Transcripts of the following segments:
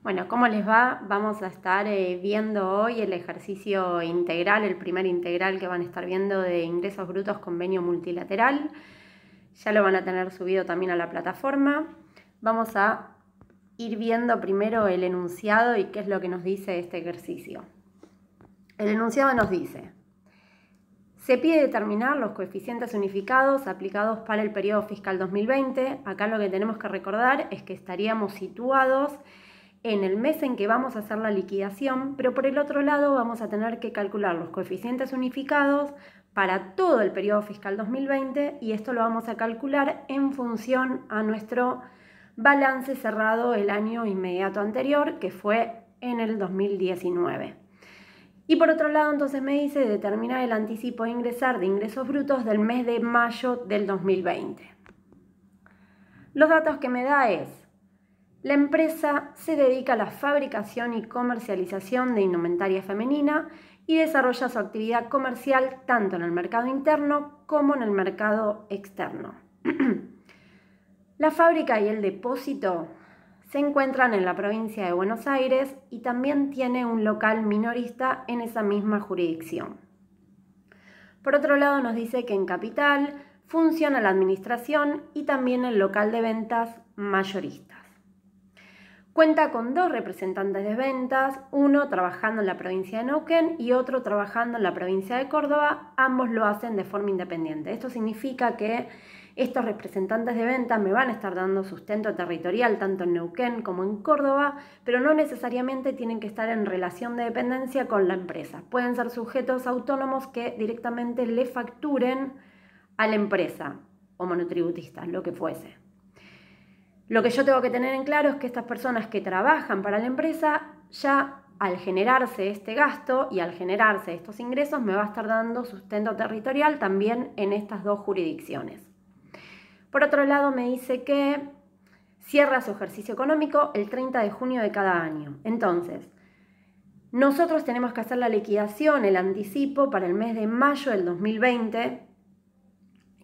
Bueno, ¿cómo les va? Vamos a estar viendo hoy el ejercicio integral, el primer integral que van a estar viendo de ingresos brutos convenio multilateral. Ya lo van a tener subido también a la plataforma. Vamos a ir viendo primero el enunciado y qué es lo que nos dice este ejercicio. El enunciado nos dice: se pide determinar los coeficientes unificados aplicados para el periodo fiscal 2020. Acá lo que tenemos que recordar es que estaríamos situados en el mes en que vamos a hacer la liquidación, pero por el otro lado vamos a tener que calcular los coeficientes unificados para todo el periodo fiscal 2020 y esto lo vamos a calcular en función a nuestro balance cerrado el año inmediato anterior, que fue en el 2019. Y por otro lado, entonces me dice determinar el anticipo de ingresar de ingresos brutos del mes de mayo del 2020. Los datos que me da es: la empresa se dedica a la fabricación y comercialización de indumentaria femenina y desarrolla su actividad comercial tanto en el mercado interno como en el mercado externo. La fábrica y el depósito se encuentran en la provincia de Buenos Aires y también tiene un local minorista en esa misma jurisdicción. Por otro lado, nos dice que en Capital funciona la administración y también el local de ventas mayoristas. Cuenta con 2 representantes de ventas, uno trabajando en la provincia de Neuquén y otro trabajando en la provincia de Córdoba. Ambos lo hacen de forma independiente. Esto significa que estos representantes de ventas me van a estar dando sustento territorial tanto en Neuquén como en Córdoba, pero no necesariamente tienen que estar en relación de dependencia con la empresa. Pueden ser sujetos autónomos que directamente le facturen a la empresa o monotributistas, lo que fuese. Lo que yo tengo que tener en claro es que estas personas que trabajan para la empresa, ya al generarse este gasto y al generarse estos ingresos, me va a estar dando sustento territorial también en estas 2 jurisdicciones. Por otro lado, me dice que cierra su ejercicio económico el 30 de junio de cada año. Entonces, nosotros tenemos que hacer la liquidación, el anticipo para el mes de mayo del 2020.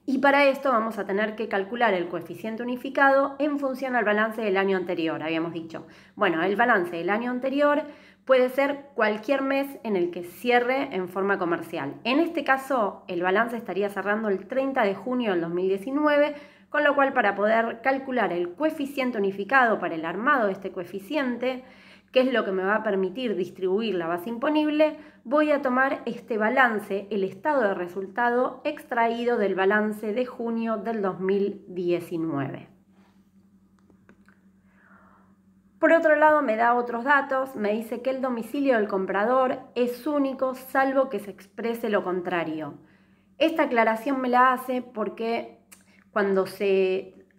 Y para esto vamos a tener que calcular el coeficiente unificado en función al balance del año anterior, habíamos dicho. Bueno, el balance del año anterior puede ser cualquier mes en el que cierre en forma comercial. En este caso, el balance estaría cerrando el 30 de junio del 2019, con lo cual para poder calcular el coeficiente unificado para el armado de este coeficiente, que es lo que me va a permitir distribuir la base imponible, voy a tomar este balance, el estado de resultado extraído del balance de junio del 2019. Por otro lado, me da otros datos, me dice que el domicilio del comprador es único salvo que se exprese lo contrario. Esta aclaración me la hace porque cuando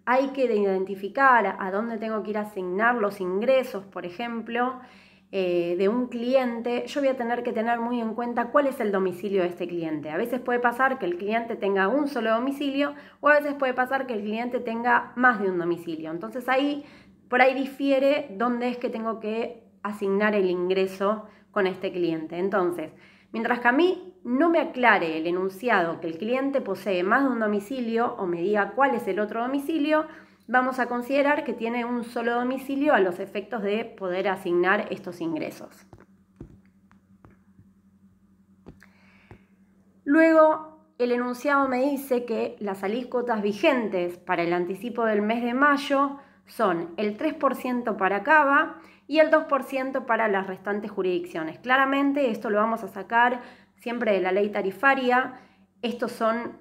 hay que identificar a dónde tengo que ir a asignar los ingresos, por ejemplo, de un cliente, yo voy a tener que tener muy en cuenta cuál es el domicilio de este cliente. A veces puede pasar que el cliente tenga un solo domicilio o a veces puede pasar que el cliente tenga más de un domicilio. Entonces por ahí difiere dónde es que tengo que asignar el ingreso con este cliente. Entonces, mientras que a mí no me aclare el enunciado que el cliente posee más de un domicilio o me diga cuál es el otro domicilio, vamos a considerar que tiene un solo domicilio a los efectos de poder asignar estos ingresos. Luego, el enunciado me dice que las alícuotas vigentes para el anticipo del mes de mayo son el 3% para Cava y el 2% para las restantes jurisdicciones. Claramente esto lo vamos a sacar siempre de la ley tarifaria. Estos son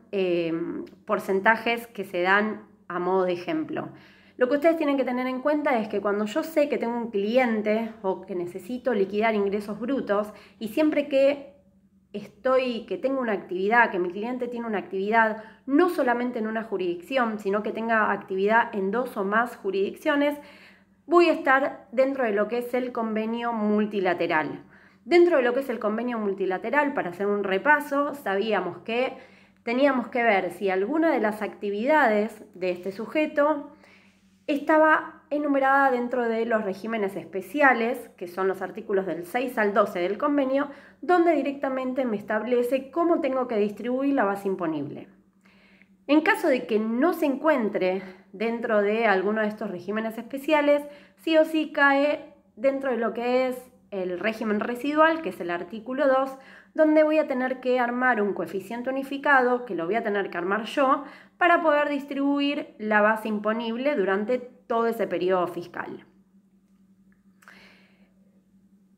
porcentajes que se dan a modo de ejemplo. Lo que ustedes tienen que tener en cuenta es que cuando yo sé que tengo un cliente o que necesito liquidar ingresos brutos y siempre que tengo una actividad, que mi cliente tiene una actividad no solamente en una jurisdicción, sino que tenga actividad en 2 o más jurisdicciones, voy a estar dentro de lo que es el convenio multilateral. Dentro de lo que es el convenio multilateral, para hacer un repaso, sabíamos que teníamos que ver si alguna de las actividades de este sujeto estaba enumerada dentro de los regímenes especiales, que son los artículos del 6 al 12 del convenio, donde directamente me establece cómo tengo que distribuir la base imponible. En caso de que no se encuentre dentro de alguno de estos regímenes especiales, sí o sí cae dentro de lo que es el régimen residual, que es el artículo 2, donde voy a tener que armar un coeficiente unificado, que lo voy a tener que armar yo, para poder distribuir la base imponible durante todo ese periodo fiscal.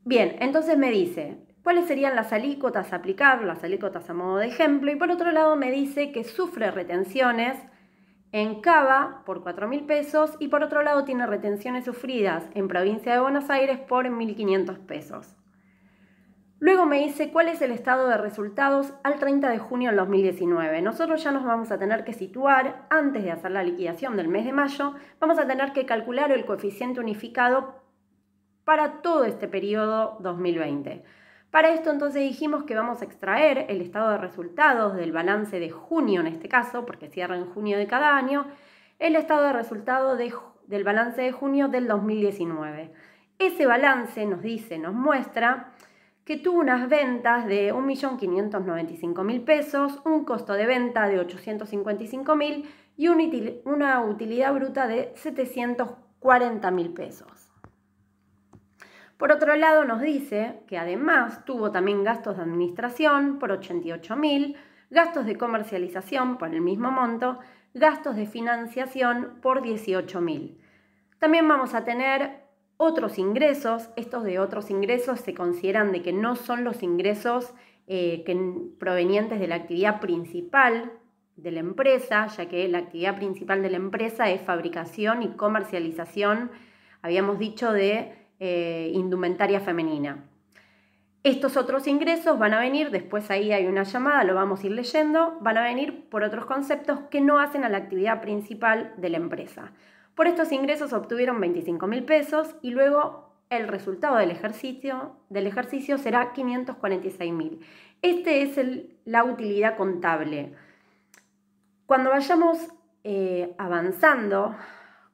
Bien, entonces me dice cuáles serían las alícuotas a aplicar, las alícuotas a modo de ejemplo, y por otro lado me dice que sufre retenciones en Cava por 4.000 pesos y por otro lado tiene retenciones sufridas en Provincia de Buenos Aires por 1.500 pesos. Luego me dice cuál es el estado de resultados al 30 de junio del 2019. Nosotros ya nos vamos a tener que situar, antes de hacer la liquidación del mes de mayo, vamos a tener que calcular el coeficiente unificado para todo este periodo 2020. Para esto entonces dijimos que vamos a extraer el estado de resultados del balance de junio en este caso, porque cierra en junio de cada año, el estado de resultados del balance de junio del 2019. Ese balance nos muestra que tuvo unas ventas de 1.595.000 pesos, un costo de venta de 855.000 y una utilidad bruta de 740.000 pesos. Por otro lado nos dice que además tuvo también gastos de administración por 88.000, gastos de comercialización por el mismo monto, gastos de financiación por 18.000. También vamos a tener otros ingresos. Estos de otros ingresos se consideran de que no son los ingresos provenientes de la actividad principal de la empresa, ya que la actividad principal de la empresa es fabricación y comercialización, habíamos dicho, de indumentaria femenina. Estos otros ingresos van a venir, después ahí hay una llamada, lo vamos a ir leyendo, van a venir por otros conceptos que no hacen a la actividad principal de la empresa. Por estos ingresos obtuvieron 25.000 pesos y luego el resultado del ejercicio será 546.000. Este es la utilidad contable. Cuando vayamos avanzando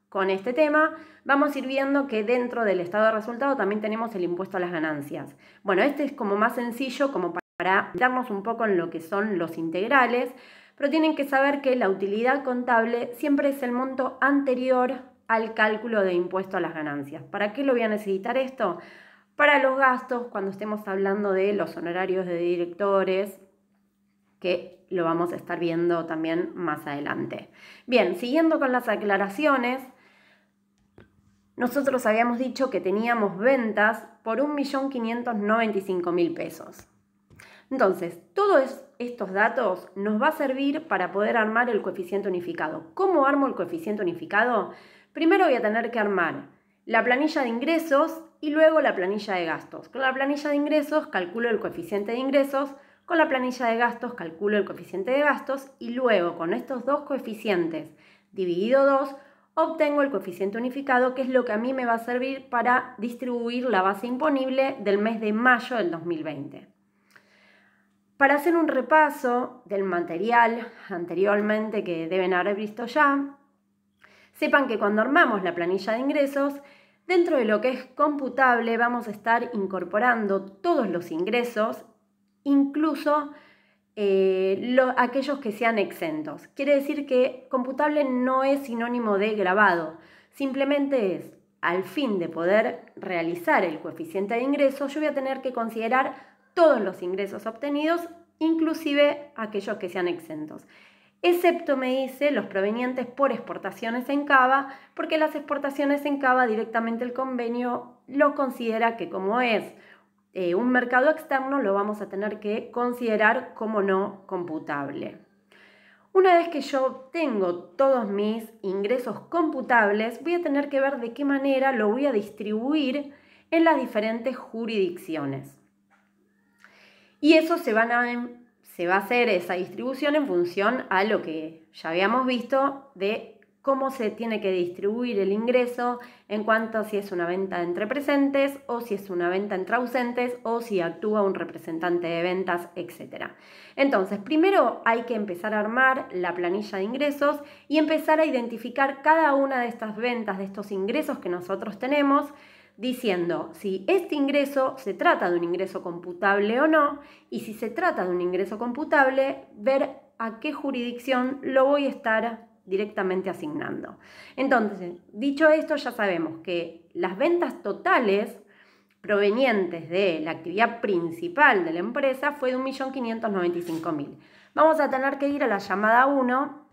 con este tema, vamos a ir viendo que dentro del estado de resultado también tenemos el impuesto a las ganancias. Bueno, este es como más sencillo, como para darnos un poco en lo que son los integrales, pero tienen que saber que la utilidad contable siempre es el monto anterior al cálculo de impuesto a las ganancias. ¿Para qué lo voy a necesitar esto? Para los gastos, cuando estemos hablando de los honorarios de directores, que lo vamos a estar viendo también más adelante. Bien, siguiendo con las aclaraciones, nosotros habíamos dicho que teníamos ventas por 1.595.000 pesos. Entonces, todos estos datos nos va a servir para poder armar el coeficiente unificado. ¿Cómo armo el coeficiente unificado? Primero voy a tener que armar la planilla de ingresos y luego la planilla de gastos. Con la planilla de ingresos calculo el coeficiente de ingresos, con la planilla de gastos calculo el coeficiente de gastos y luego con estos dos coeficientes dividido 2 obtengo el coeficiente unificado, que es lo que a mí me va a servir para distribuir la base imponible del mes de mayo del 2020. Para hacer un repaso del material anteriormente que deben haber visto ya, sepan que cuando armamos la planilla de ingresos, dentro de lo que es computable vamos a estar incorporando todos los ingresos, incluso aquellos que sean exentos. Quiere decir que computable no es sinónimo de grabado, simplemente es al fin de poder realizar el coeficiente de ingresos, yo voy a tener que considerar todos los ingresos obtenidos, inclusive aquellos que sean exentos. Excepto, me dice, los provenientes por exportaciones en Cava, porque las exportaciones en Cava directamente el convenio lo considera que como es un mercado externo, lo vamos a tener que considerar como no computable. Una vez que yo tengo todos mis ingresos computables, voy a tener que ver de qué manera lo voy a distribuir en las diferentes jurisdicciones. Y eso se va a hacer esa distribución en función a lo que ya habíamos visto de cómo se tiene que distribuir el ingreso en cuanto a si es una venta entre presentes o si es una venta entre ausentes o si actúa un representante de ventas, etc. Entonces, primero hay que empezar a armar la planilla de ingresos y empezar a identificar cada una de estas ventas, de estos ingresos que nosotros tenemos, diciendo si este ingreso se trata de un ingreso computable o no, y si se trata de un ingreso computable, ver a qué jurisdicción lo voy a estar directamente asignando. Entonces, dicho esto, ya sabemos que las ventas totales provenientes de la actividad principal de la empresa fue de 1.595.000. Vamos a tener que ir a la llamada 1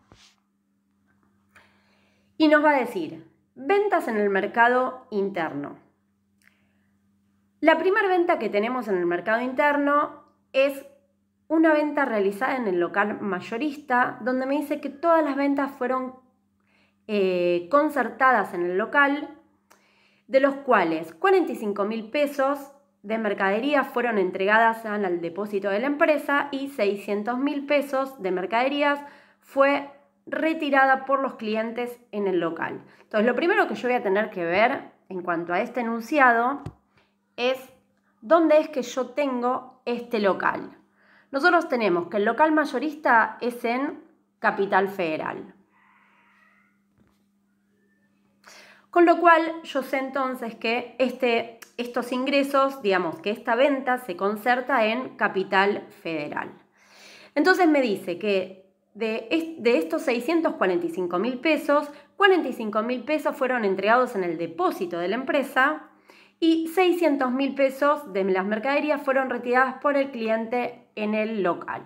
y nos va a decir ventas en el mercado interno. La primera venta que tenemos en el mercado interno es una venta realizada en el local mayorista, donde me dice que todas las ventas fueron concertadas en el local, de los cuales 45.000 pesos de mercadería fueron entregadas al depósito de la empresa y 600.000 pesos de mercaderías fue retirada por los clientes en el local. Entonces, lo primero que yo voy a tener que ver en cuanto a este enunciado es dónde es que yo tengo este local. Nosotros tenemos que el local mayorista es en Capital Federal. Con lo cual yo sé entonces que estos ingresos, digamos que esta venta se concerta en Capital Federal. Entonces me dice que de estos 645.000 pesos, 45.000 pesos fueron entregados en el depósito de la empresa y 600.000 pesos de las mercaderías fueron retiradas por el cliente en el local.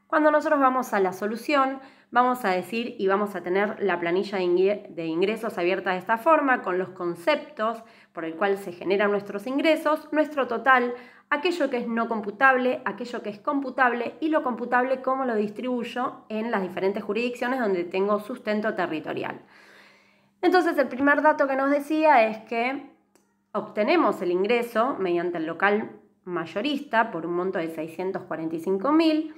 Cuando nosotros vamos a la solución, vamos a decir y vamos a tener la planilla de ingresos abierta de esta forma, con los conceptos por el cual se generan nuestros ingresos, nuestro total, aquello que es no computable, aquello que es computable y lo computable cómo lo distribuyo en las diferentes jurisdicciones donde tengo sustento territorial. Entonces, el primer dato que nos decía es que obtenemos el ingreso mediante el local mayorista por un monto de 645.000.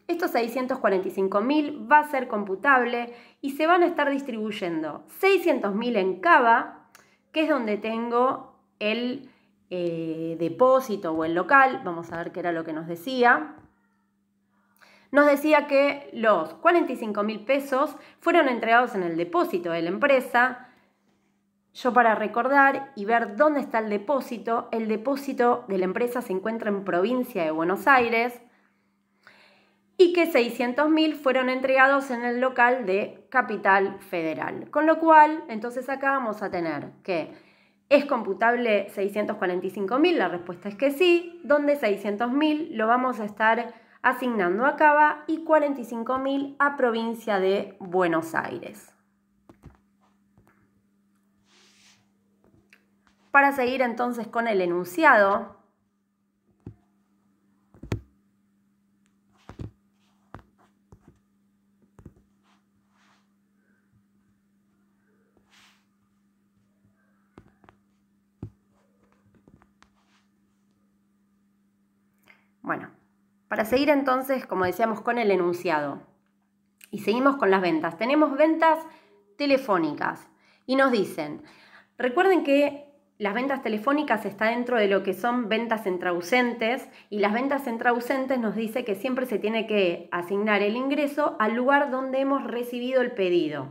Estos 645.000 va a ser computable y se van a estar distribuyendo 600.000 en Cava, que es donde tengo el depósito o el local. Vamos a ver qué era lo que nos decía. Nos decía que los 45.000 pesos fueron entregados en el depósito de la empresa. Yo, para recordar y ver dónde está el depósito de la empresa se encuentra en provincia de Buenos Aires y que 600.000 fueron entregados en el local de Capital Federal. Con lo cual, entonces acá vamos a tener que ¿es computable 645.000? La respuesta es que sí, donde 600.000 lo vamos a estar asignando a Cava y 45.000 a provincia de Buenos Aires. Para seguir entonces con el enunciado, para seguir entonces, como decíamos, con el enunciado y seguimos con las ventas. Tenemos ventas telefónicas y nos dicen, recuerden que las ventas telefónicas está dentro de lo que son ventas intrausentes y las ventas intrausentes nos dice que siempre se tiene que asignar el ingreso al lugar donde hemos recibido el pedido.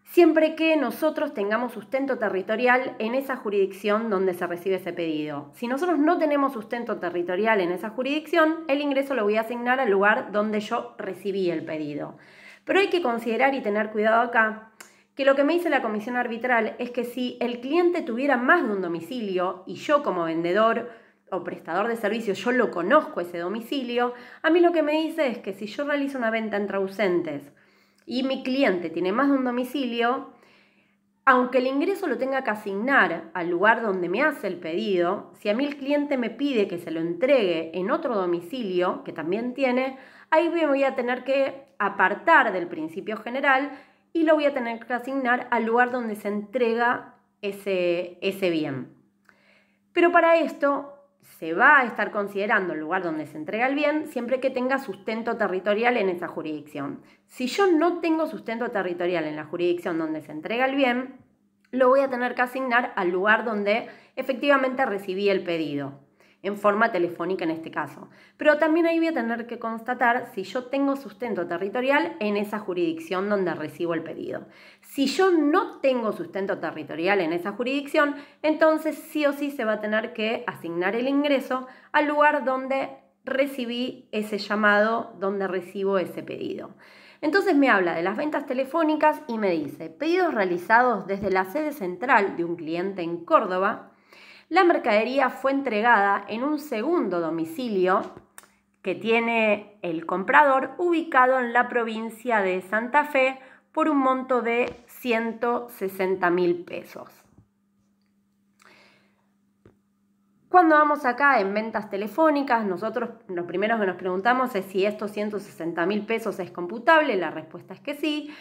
Siempre que nosotros tengamos sustento territorial en esa jurisdicción donde se recibe ese pedido. Si nosotros no tenemos sustento territorial en esa jurisdicción, el ingreso lo voy a asignar al lugar donde yo recibí el pedido. Pero hay que considerar y tener cuidado acá que lo que me dice la comisión arbitral es que si el cliente tuviera más de un domicilio y yo como vendedor o prestador de servicios yo lo conozco ese domicilio, a mí lo que me dice es que si yo realizo una venta entre ausentes y mi cliente tiene más de un domicilio, aunque el ingreso lo tenga que asignar al lugar donde me hace el pedido, si a mí el cliente me pide que se lo entregue en otro domicilio que también tiene, ahí me voy a tener que apartar del principio general y lo voy a tener que asignar al lugar donde se entrega ese bien. Pero para esto se va a estar considerando el lugar donde se entrega el bien siempre que tenga sustento territorial en esa jurisdicción. Si yo no tengo sustento territorial en la jurisdicción donde se entrega el bien, lo voy a tener que asignar al lugar donde efectivamente recibí el pedido, en forma telefónica en este caso. Pero también ahí voy a tener que constatar si yo tengo sustento territorial en esa jurisdicción donde recibo el pedido. Si yo no tengo sustento territorial en esa jurisdicción, entonces sí o sí se va a tener que asignar el ingreso al lugar donde recibí ese llamado, donde recibo ese pedido. Entonces me habla de las ventas telefónicas y me dice, pedidos realizados desde la sede central de un cliente en Córdoba, la mercadería fue entregada en un segundo domicilio que tiene el comprador ubicado en la provincia de Santa Fe por un monto de 160.000 pesos. Cuando vamos acá en ventas telefónicas, nosotros lo primero que nos preguntamos es si estos 160.000 pesos es computable. La respuesta es que sí.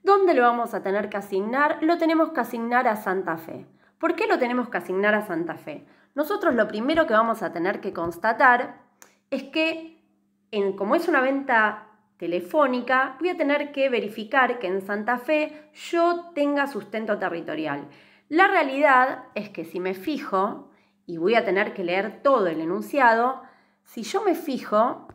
¿Dónde lo vamos a tener que asignar? Lo tenemos que asignar a Santa Fe. ¿Por qué lo tenemos que asignar a Santa Fe? Nosotros lo primero que vamos a tener que constatar es que, como es una venta telefónica, voy a tener que verificar que en Santa Fe yo tenga sustento territorial. La realidad es que si me fijo, y voy a tener que leer todo el enunciado, si yo me fijo,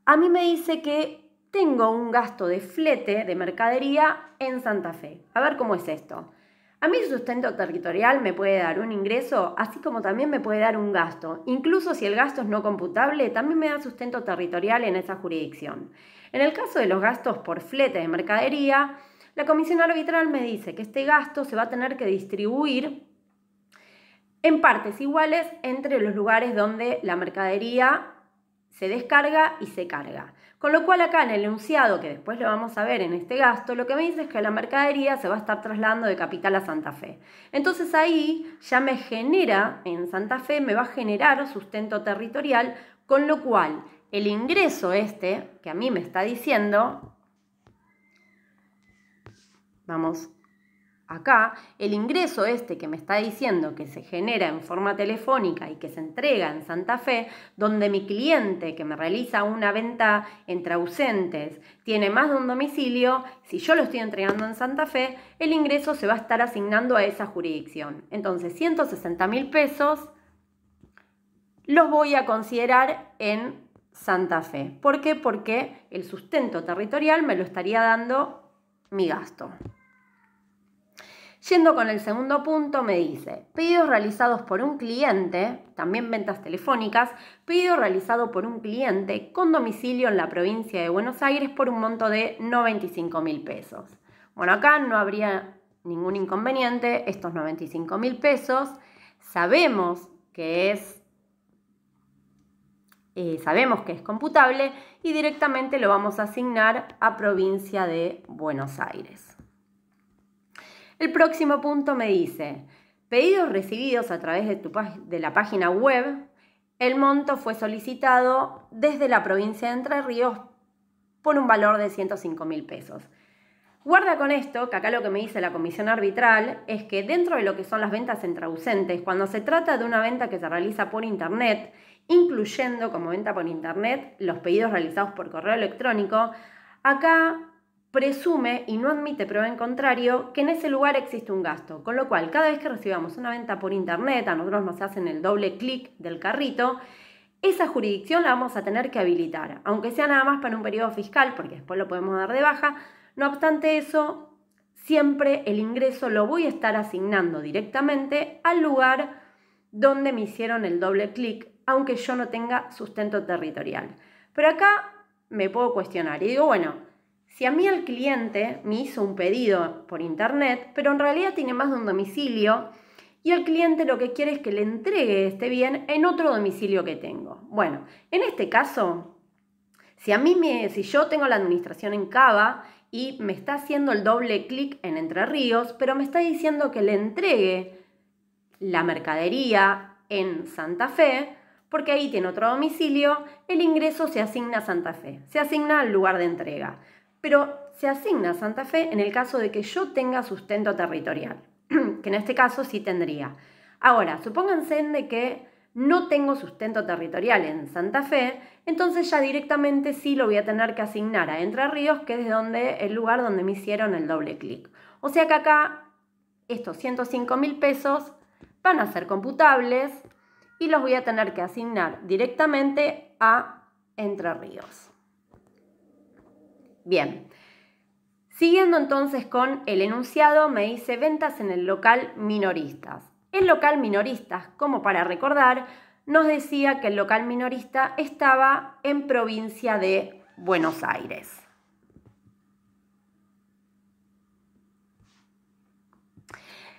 a mí me dice que tengo un gasto de flete de mercadería en Santa Fe. A ver cómo es esto. A mí el sustento territorial me puede dar un ingreso, así como también me puede dar un gasto. Incluso si el gasto es no computable, también me da sustento territorial en esa jurisdicción. En el caso de los gastos por flete de mercadería, la comisión arbitral me dice que este gasto se va a tener que distribuir en partes iguales entre los lugares donde la mercadería se descarga y se carga. Con lo cual acá en el enunciado, que después lo vamos a ver en este gasto, lo que me dice es que la mercadería se va a estar trasladando de Capital a Santa Fe. Entonces ahí ya me genera, en Santa Fe me va a generar sustento territorial, con lo cual el ingreso que a mí me está diciendo, vamos acá, el ingreso que me está diciendo que se genera en forma telefónica y que se entrega en Santa Fe, donde mi cliente que me realiza una venta entre ausentes tiene más de un domicilio, si yo lo estoy entregando en Santa Fe, el ingreso se va a estar asignando a esa jurisdicción. Entonces 160.000 pesos los voy a considerar en Santa Fe. ¿Por qué? Porque el sustento territorial me lo estaría dando mi gasto. Yendo con el segundo punto, me dice, pedidos realizados por un cliente, también ventas telefónicas, pedido realizado por un cliente con domicilio en la provincia de Buenos Aires por un monto de 95.000 pesos. Bueno, acá no habría ningún inconveniente, estos 95.000 pesos, sabemos que es computable y directamente lo vamos a asignar a provincia de Buenos Aires. El próximo punto me dice, pedidos recibidos a través de la página web, el monto fue solicitado desde la provincia de Entre Ríos por un valor de 105.000 pesos. Guarda con esto, que acá lo que me dice la comisión arbitral es que dentro de lo que son las ventas entre ausentes, cuando se trata de una venta que se realiza por internet, incluyendo como venta por internet los pedidos realizados por correo electrónico, acá presume y no admite prueba en contrario que en ese lugar existe un gasto, con lo cual cada vez que recibamos una venta por internet, a nosotros nos hacen el doble clic del carrito, esa jurisdicción la vamos a tener que habilitar, aunque sea nada más para un periodo fiscal, porque después lo podemos dar de baja. No obstante eso, siempre el ingreso lo voy a estar asignando directamente al lugar donde me hicieron el doble clic, aunque yo no tenga sustento territorial. Pero acá me puedo cuestionar y digo, bueno, si a mí el cliente me hizo un pedido por internet, pero en realidad tiene más de un domicilio y el cliente lo que quiere es que le entregue este bien en otro domicilio que tengo. Bueno, en este caso, si yo tengo la administración en Cava y me está haciendo el doble clic en Entre Ríos, pero me está diciendo que le entregue la mercadería en Santa Fe, porque ahí tiene otro domicilio, el ingreso se asigna a Santa Fe, se asigna al lugar de entrega. Pero se asigna a Santa Fe en el caso de que yo tenga sustento territorial, que en este caso sí tendría. Ahora, supónganse de que no tengo sustento territorial en Santa Fe, entonces ya directamente sí lo voy a tener que asignar a Entre Ríos, que es el lugar donde me hicieron el doble clic. O sea que acá estos 105.000 pesos van a ser computables y los voy a tener que asignar directamente a Entre Ríos. Bien, siguiendo entonces con el enunciado, me dice ventas en el local minoristas. El local minoristas, como para recordar, nos decía que el local minorista estaba en provincia de Buenos Aires.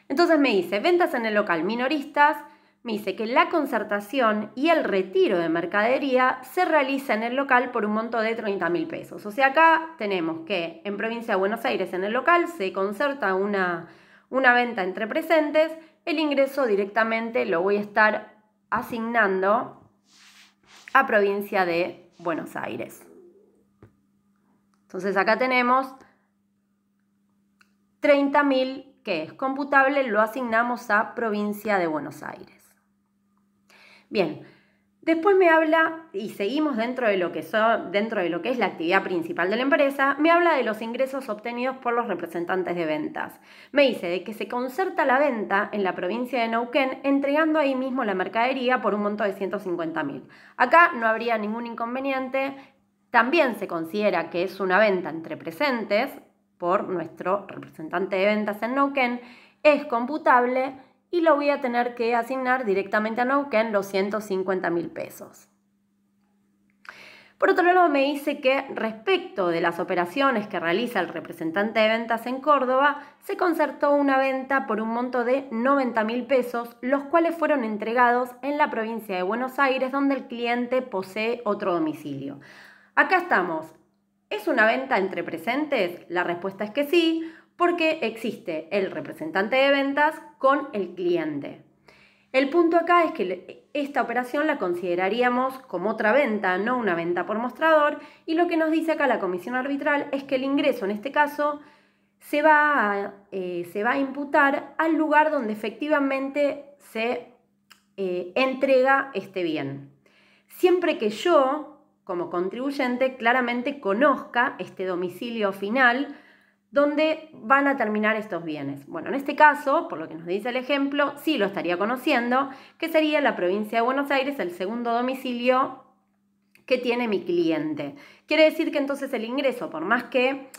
Entonces me dice, ventas en el local minoristas, me dice que la concertación y el retiro de mercadería se realiza en el local por un monto de 30.000 pesos. O sea, acá tenemos que en Provincia de Buenos Aires, en el local, se concerta una venta entre presentes. El ingreso directamente lo voy a estar asignando a Provincia de Buenos Aires. Entonces acá tenemos 30.000 que es computable, lo asignamos a Provincia de Buenos Aires. Bien, después me habla, y seguimos dentro de lo que es la actividad principal de la empresa, me habla de los ingresos obtenidos por los representantes de ventas. Me dice de que se concerta la venta en la provincia de Neuquén, entregando ahí mismo la mercadería por un monto de 150.000. Acá no habría ningún inconveniente, también se considera que es una venta entre presentes por nuestro representante de ventas en Neuquén, es computable y lo voy a tener que asignar directamente a Neuquén los 150.000 pesos. Por otro lado, me dice que respecto de las operaciones que realiza el representante de ventas en Córdoba, se concertó una venta por un monto de 90.000 pesos, los cuales fueron entregados en la provincia de Buenos Aires, donde el cliente posee otro domicilio. Acá estamos. ¿Es una venta entre presentes? La respuesta es que sí, porque existe el representante de ventas con el cliente. El punto acá es que esta operación la consideraríamos como otra venta, no una venta por mostrador, y lo que nos dice acá la comisión arbitral es que el ingreso en este caso se va a imputar al lugar donde efectivamente se entrega este bien. Siempre que yo, como contribuyente, claramente conozca este domicilio final donde van a terminar estos bienes. Bueno, en este caso, por lo que nos dice el ejemplo, sí lo estaría conociendo, que sería la provincia de Buenos Aires, el segundo domicilio que tiene mi cliente. Quiere decir que entonces el ingreso, por más que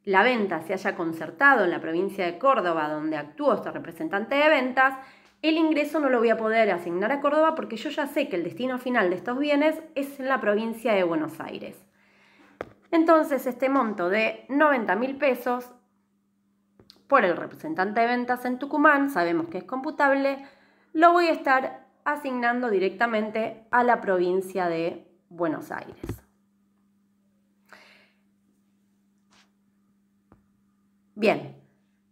la venta se haya concertado en la provincia de Córdoba, donde actúa este representante de ventas, el ingreso no lo voy a poder asignar a Córdoba porque yo ya sé que el destino final de estos bienes es en la provincia de Buenos Aires. Entonces, este monto de 90.000 pesos por el representante de ventas en Tucumán, sabemos que es computable, lo voy a estar asignando directamente a la provincia de Buenos Aires. Bien,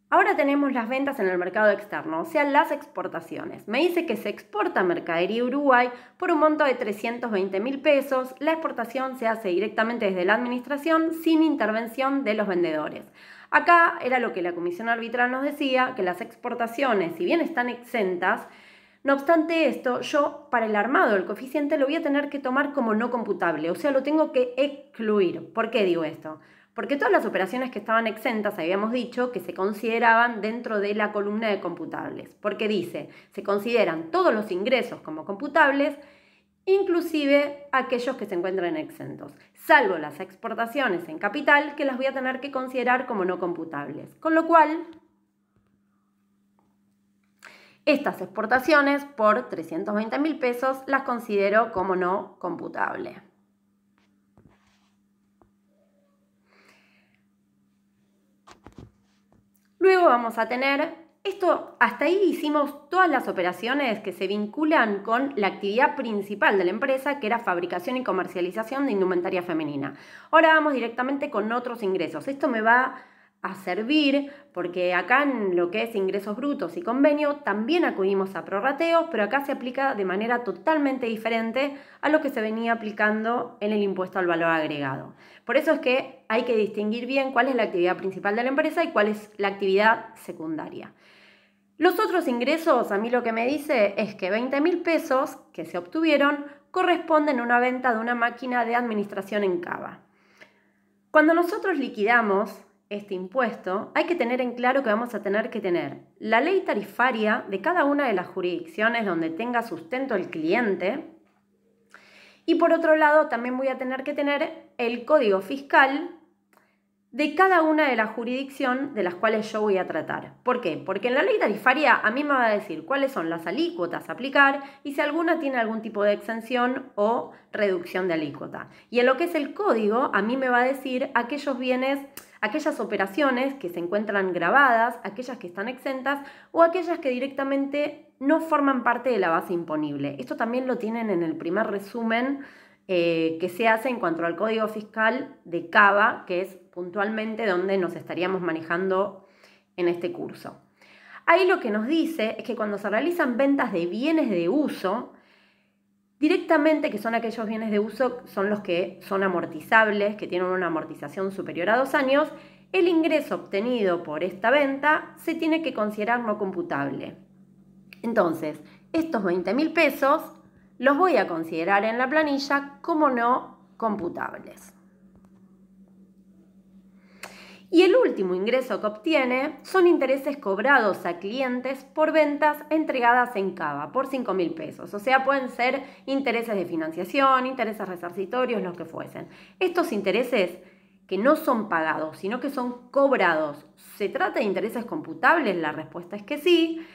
ahora tenemos las ventas en el mercado externo, o sea, las exportaciones. Me dice que se exporta mercadería a Uruguay por un monto de 320.000 pesos. La exportación se hace directamente desde la administración sin intervención de los vendedores. Acá era lo que la comisión arbitral nos decía, que las exportaciones, si bien están exentas, no obstante esto, yo para el armado del coeficiente lo voy a tener que tomar como no computable, o sea, lo tengo que excluir. ¿Por qué digo esto? Porque todas las operaciones que estaban exentas, habíamos dicho que se consideraban dentro de la columna de computables. Porque dice, se consideran todos los ingresos como computables, inclusive aquellos que se encuentran exentos, salvo las exportaciones en capital, que las voy a tener que considerar como no computables. Con lo cual, estas exportaciones por 320.000 pesos las considero como no computable. Luego vamos a tener, hasta ahí hicimos todas las operaciones que se vinculan con la actividad principal de la empresa, que era fabricación y comercialización de indumentaria femenina. Ahora vamos directamente con otros ingresos. Esto me va a servir porque acá en lo que es ingresos brutos y convenio también acudimos a prorrateos, pero acá se aplica de manera totalmente diferente a lo que se venía aplicando en el impuesto al valor agregado. Por eso es que hay que distinguir bien cuál es la actividad principal de la empresa y cuál es la actividad secundaria. Los otros ingresos, a mí lo que me dice es que 20.000 pesos que se obtuvieron corresponden a una venta de una máquina de administración en Cava. Cuando nosotros liquidamos este impuesto, hay que tener en claro que vamos a tener que tener la ley tarifaria de cada una de las jurisdicciones donde tenga sustento el cliente, y por otro lado también voy a tener que tener el código fiscal de cada una de las jurisdicciones de las cuales yo voy a tratar. ¿Por qué? Porque en la ley tarifaria a mí me va a decir cuáles son las alícuotas a aplicar y si alguna tiene algún tipo de exención o reducción de alícuota. Y en lo que es el código, a mí me va a decir aquellos bienes, aquellas operaciones que se encuentran grabadas, aquellas que están exentas o aquellas que directamente no forman parte de la base imponible. Esto también lo tienen en el primer resumen que se hace en cuanto al Código Fiscal de CABA, que es puntualmente donde nos estaríamos manejando en este curso. Ahí lo que nos dice es que cuando se realizan ventas de bienes de uso, directamente, que son aquellos bienes de uso, son los que son amortizables, que tienen una amortización superior a 2 años, el ingreso obtenido por esta venta se tiene que considerar no computable. Entonces, estos 20.000 pesos los voy a considerar en la planilla como no computables. Y el último ingreso que obtiene son intereses cobrados a clientes por ventas entregadas en CABA por 5.000 pesos. O sea, pueden ser intereses de financiación, intereses resarcitorios, los que fuesen. Estos intereses que no son pagados, sino que son cobrados, ¿se trata de intereses computables? La respuesta es que sí.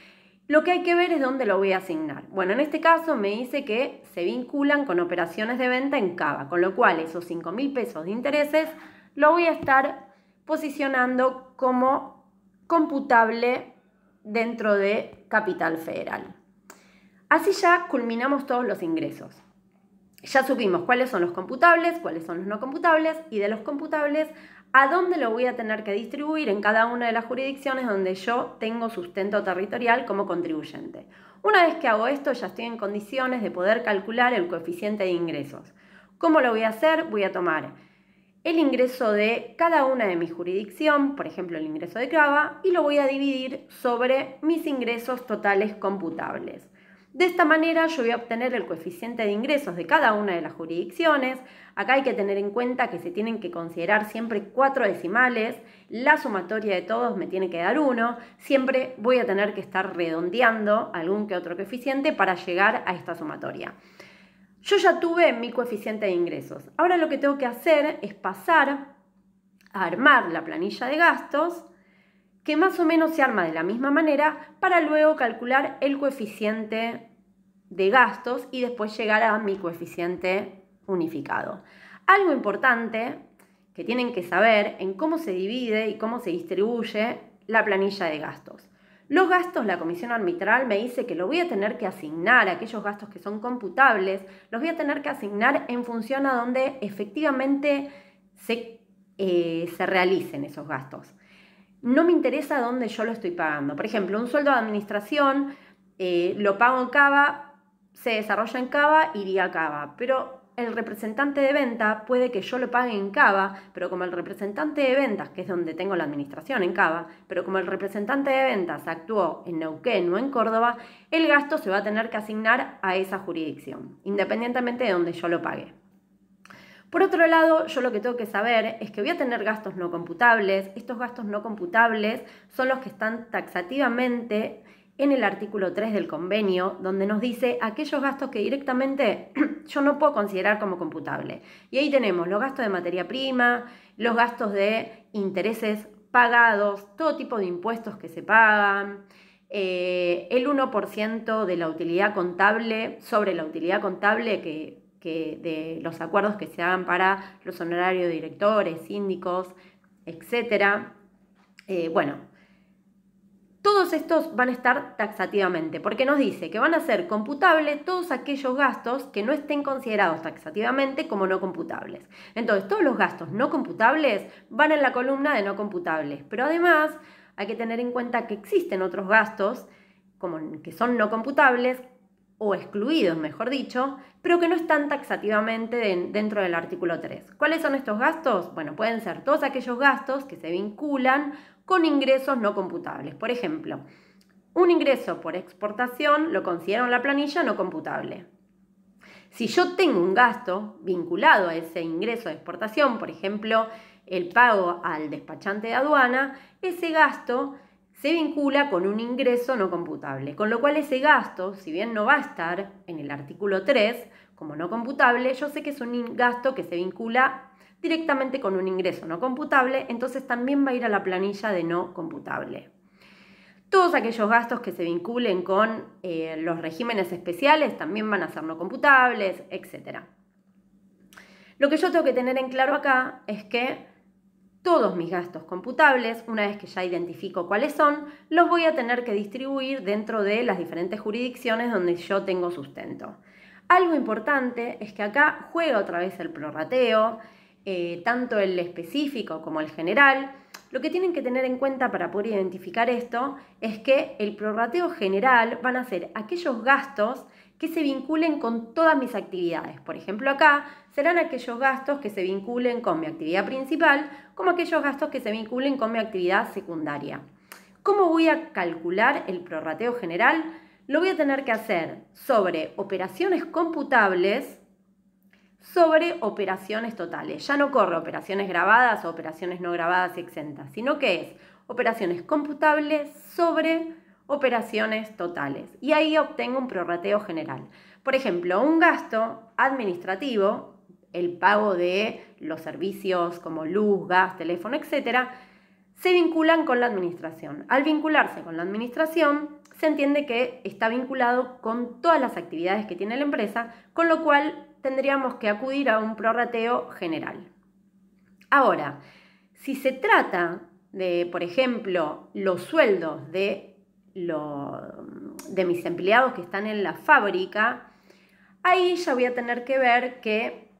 Lo que hay que ver es dónde lo voy a asignar. Bueno, en este caso me dice que se vinculan con operaciones de venta en CABA, con lo cual esos 5.000 pesos de intereses lo voy a estar posicionando como computable dentro de Capital Federal. Así ya culminamos todos los ingresos. Ya supimos cuáles son los computables, cuáles son los no computables y de los computables a dónde lo voy a tener que distribuir en cada una de las jurisdicciones donde yo tengo sustento territorial como contribuyente. Una vez que hago esto ya estoy en condiciones de poder calcular el coeficiente de ingresos. ¿Cómo lo voy a hacer? Voy a tomar el ingreso de cada una de mis jurisdicciones, por ejemplo el ingreso de CABA, y lo voy a dividir sobre mis ingresos totales computables. De esta manera yo voy a obtener el coeficiente de ingresos de cada una de las jurisdicciones. Acá hay que tener en cuenta que se tienen que considerar siempre 4 decimales, la sumatoria de todos me tiene que dar 1, siempre voy a tener que estar redondeando algún que otro coeficiente para llegar a esta sumatoria. Yo ya tuve mi coeficiente de ingresos. Ahora lo que tengo que hacer es pasar a armar la planilla de gastos, que más o menos se arma de la misma manera para luego calcular el coeficiente de gastos y después llegar a mi coeficiente unificado. Algo importante que tienen que saber en cómo se divide y cómo se distribuye la planilla de gastos. Los gastos, la comisión arbitral me dice que lo voy a tener que asignar, aquellos gastos que son computables, los voy a tener que asignar en función a donde efectivamente se realicen esos gastos. No me interesa dónde yo lo estoy pagando. Por ejemplo, un sueldo de administración lo pago en CABA, se desarrolla en CABA, iría a CABA. Pero el representante de venta puede que yo lo pague en CABA, pero como el representante de ventas, que es donde tengo la administración en CABA, pero como el representante de ventas actuó en Neuquén o en Córdoba, el gasto se va a tener que asignar a esa jurisdicción, independientemente de donde yo lo pague. Por otro lado, yo lo que tengo que saber es que voy a tener gastos no computables. Estos gastos no computables son los que están taxativamente en el artículo 3 del convenio, donde nos dice aquellos gastos que directamente yo no puedo considerar como computable. Y ahí tenemos los gastos de materia prima, los gastos de intereses pagados, todo tipo de impuestos que se pagan, el 1% de la utilidad contable sobre la utilidad contable que de los acuerdos que se hagan para los honorarios de directores, síndicos, etc. Bueno, todos estos van a estar taxativamente, porque nos dice que van a ser computables todos aquellos gastos que no estén considerados taxativamente como no computables. Entonces, todos los gastos no computables van en la columna de no computables, pero además hay que tener en cuenta que existen otros gastos que son no computables, o excluidos, mejor dicho, pero que no están taxativamente dentro del artículo 3. ¿Cuáles son estos gastos? Bueno, pueden ser todos aquellos gastos que se vinculan con ingresos no computables. Por ejemplo, un ingreso por exportación lo considero en la planilla no computable. Si yo tengo un gasto vinculado a ese ingreso de exportación, por ejemplo, el pago al despachante de aduana, ese gasto se vincula con un ingreso no computable, con lo cual ese gasto, si bien no va a estar en el artículo 3 como no computable, yo sé que es un gasto que se vincula directamente con un ingreso no computable, entonces también va a ir a la planilla de no computable. Todos aquellos gastos que se vinculen con los regímenes especiales también van a ser no computables, etc. Lo que yo tengo que tener en claro acá es que todos mis gastos computables, una vez que ya identifico cuáles son, los voy a tener que distribuir dentro de las diferentes jurisdicciones donde yo tengo sustento. Algo importante es que acá juega otra vez el prorrateo, tanto el específico como el general. Lo que tienen que tener en cuenta para poder identificar esto es que el prorrateo general van a ser aquellos gastos que se vinculen con todas mis actividades. Por ejemplo, acá serán aquellos gastos que se vinculen con mi actividad principal, como aquellos gastos que se vinculen con mi actividad secundaria. ¿Cómo voy a calcular el prorrateo general? Lo voy a tener que hacer sobre operaciones computables sobre operaciones totales. Ya no corre operaciones grabadas o operaciones no grabadas y exentas, sino que es operaciones computables sobre operaciones totales. Y ahí obtengo un prorrateo general. Por ejemplo, un gasto administrativo, el pago de los servicios como luz, gas, teléfono, etc., se vinculan con la administración. Al vincularse con la administración, se entiende que está vinculado con todas las actividades que tiene la empresa, con lo cual tendríamos que acudir a un prorrateo general. Ahora, si se trata de, por ejemplo, los sueldos de mis empleados que están en la fábrica, ahí ya voy a tener que ver que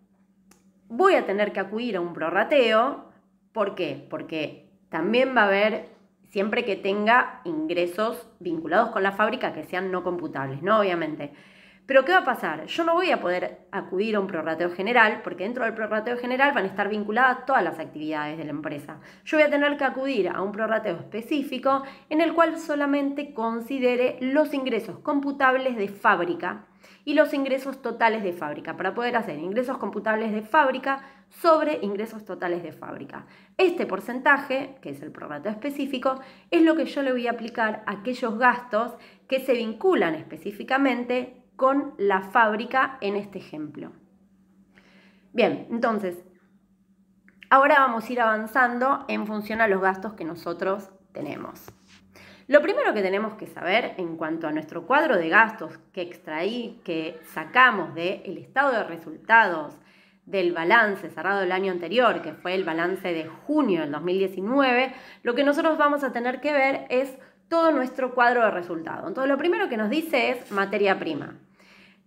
voy a tener que acudir a un prorrateo. ¿Por qué? Porque también va a haber, siempre que tenga ingresos vinculados con la fábrica que sean no computables, ¿no? Obviamente. Pero ¿qué va a pasar? Yo no voy a poder acudir a un prorrateo general porque dentro del prorrateo general van a estar vinculadas todas las actividades de la empresa. Yo voy a tener que acudir a un prorrateo específico en el cual solamente considere los ingresos computables de fábrica y los ingresos totales de fábrica para poder hacer ingresos computables de fábrica sobre ingresos totales de fábrica. Este porcentaje, que es el prorrateo específico, es lo que yo le voy a aplicar a aquellos gastos que se vinculan específicamente con la fábrica en este ejemplo. Bien, entonces, ahora vamos a ir avanzando en función a los gastos que nosotros tenemos. Lo primero que tenemos que saber en cuanto a nuestro cuadro de gastos que sacamos del estado de resultados del balance cerrado del año anterior, que fue el balance de junio del 2019, lo que nosotros vamos a tener que ver es todo nuestro cuadro de resultados. Entonces, lo primero que nos dice es materia prima.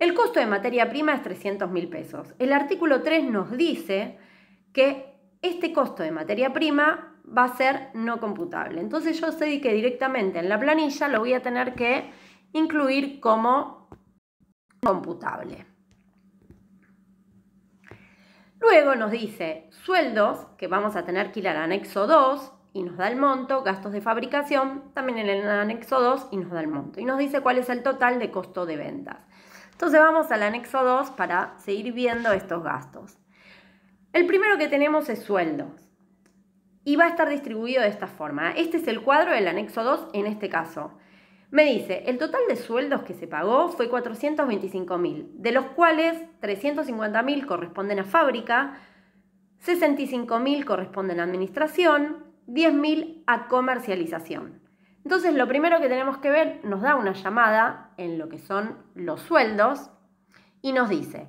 El costo de materia prima es 300.000 pesos. El artículo 3 nos dice que este costo de materia prima va a ser no computable. Entonces yo sé que directamente en la planilla lo voy a tener que incluir como computable. Luego nos dice sueldos, que vamos a tener que ir al anexo 2 y nos da el monto, gastos de fabricación, también en el anexo 2 y nos da el monto. Y nos dice cuál es el total de costo de ventas. Entonces vamos al anexo 2 para seguir viendo estos gastos. El primero que tenemos es sueldos y va a estar distribuido de esta forma. Este es el cuadro del anexo 2 en este caso. Me dice, el total de sueldos que se pagó fue 425.000, de los cuales 350.000 corresponden a fábrica, 65.000 corresponden a administración, 10.000 a comercialización. Entonces, lo primero que tenemos que ver, nos da una llamada en lo que son los sueldos y nos dice,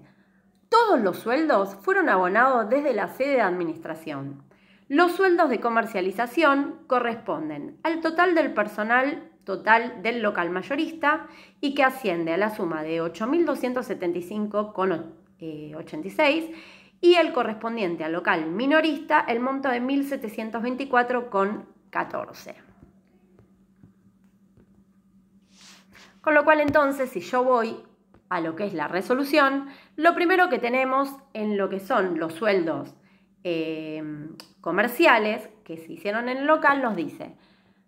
todos los sueldos fueron abonados desde la sede de administración. Los sueldos de comercialización corresponden al total del personal total del local mayorista y que asciende a la suma de 8.275,86 y el correspondiente al local minorista el monto de 1.724,14. Con lo cual entonces, si yo voy a lo que es la resolución, lo primero que tenemos en lo que son los sueldos comerciales que se hicieron en el local nos dice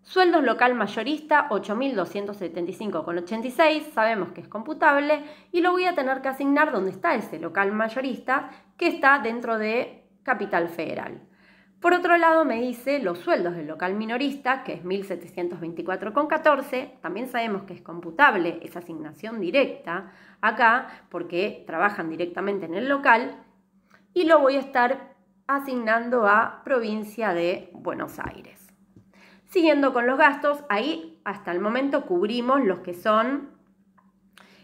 sueldos local mayorista 8.275,86, sabemos que es computable y lo voy a tener que asignar donde está ese local mayorista que está dentro de Capital Federal. Por otro lado me dice los sueldos del local minorista, que es 1.724,14, también sabemos que es computable esa asignación directa acá porque trabajan directamente en el local y lo voy a estar asignando a provincia de Buenos Aires. Siguiendo con los gastos, ahí hasta el momento cubrimos los que son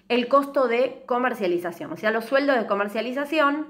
el costo de comercialización, o sea, los sueldos de comercialización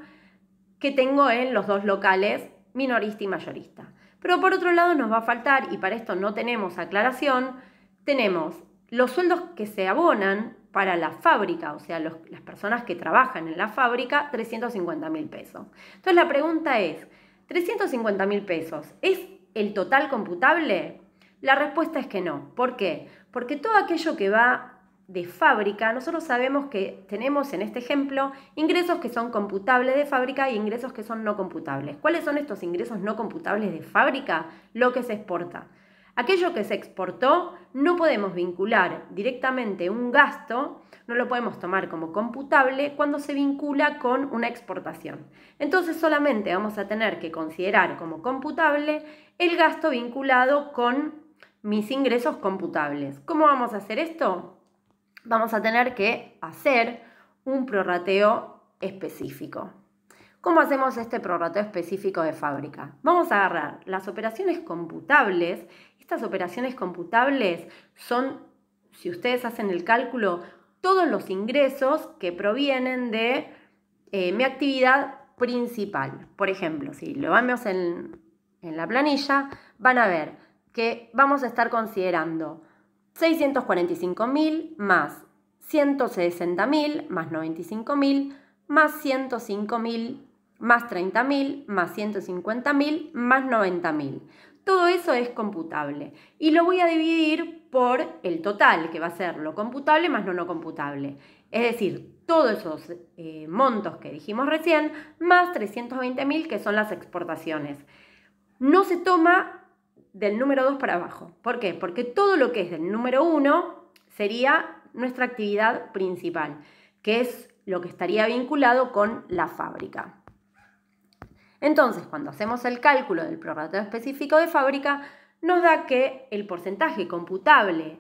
que tengo en los dos locales, minorista y mayorista. Pero por otro lado nos va a faltar, y para esto no tenemos aclaración, tenemos los sueldos que se abonan para la fábrica, o sea, las personas que trabajan en la fábrica, 350.000 pesos. Entonces la pregunta es, ¿350.000 pesos es el total computable? La respuesta es que no. ¿Por qué? Porque todo aquello que va de fábrica, nosotros sabemos que tenemos en este ejemplo ingresos que son computables de fábrica y ingresos que son no computables. ¿Cuáles son estos ingresos no computables de fábrica? Lo que se exporta. Aquello que se exportó no podemos vincular directamente un gasto, no lo podemos tomar como computable cuando se vincula con una exportación. Entonces solamente vamos a tener que considerar como computable el gasto vinculado con mis ingresos computables. ¿Cómo vamos a hacer esto? Vamos a tener que hacer un prorrateo específico. ¿Cómo hacemos este prorrateo específico de fábrica? Vamos a agarrar las operaciones computables. Estas operaciones computables son, si ustedes hacen el cálculo, todos los ingresos que provienen de mi actividad principal. Por ejemplo, si lo vemos en la planilla, van a ver que vamos a estar considerando 645.000 más 160.000 más 95.000 más 105.000 más 30.000 más 150.000 más 90.000. Todo eso es computable y lo voy a dividir por el total, que va a ser lo computable más lo no computable. Es decir, todos esos montos que dijimos recién más 320.000 que son las exportaciones. No se toma del número 2 para abajo. ¿Por qué? Porque todo lo que es del número 1 sería nuestra actividad principal, que es lo que estaría vinculado con la fábrica. Entonces, cuando hacemos el cálculo del prorrateo específico de fábrica, nos da que el porcentaje computable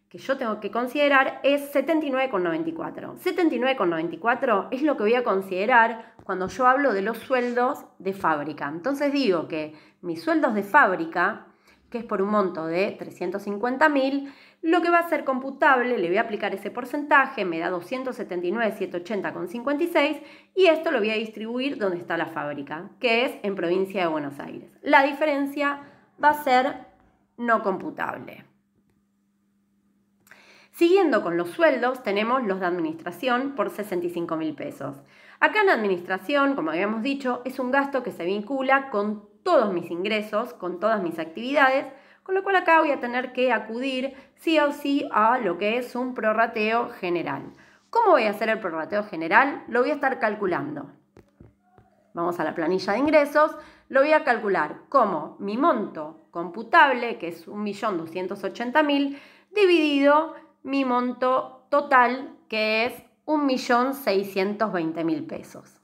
que yo tengo que considerar es 79,94. 79,94 es lo que voy a considerar cuando yo hablo de los sueldos de fábrica. Entonces digo que mis sueldos de fábrica, que es por un monto de 350.000, lo que va a ser computable, le voy a aplicar ese porcentaje, me da 279.780,56 y esto lo voy a distribuir donde está la fábrica, que es en provincia de Buenos Aires. La diferencia va a ser no computable. Siguiendo con los sueldos, tenemos los de administración por 65.000 pesos. Acá en administración, como habíamos dicho, es un gasto que se vincula con todos mis ingresos, con todas mis actividades, con lo cual acá voy a tener que acudir sí o sí a lo que es un prorrateo general. ¿Cómo voy a hacer el prorrateo general? Lo voy a estar calculando. Vamos a la planilla de ingresos, lo voy a calcular como mi monto computable, que es 1.280.000, dividido mi monto total, que es 1.620.000 pesos.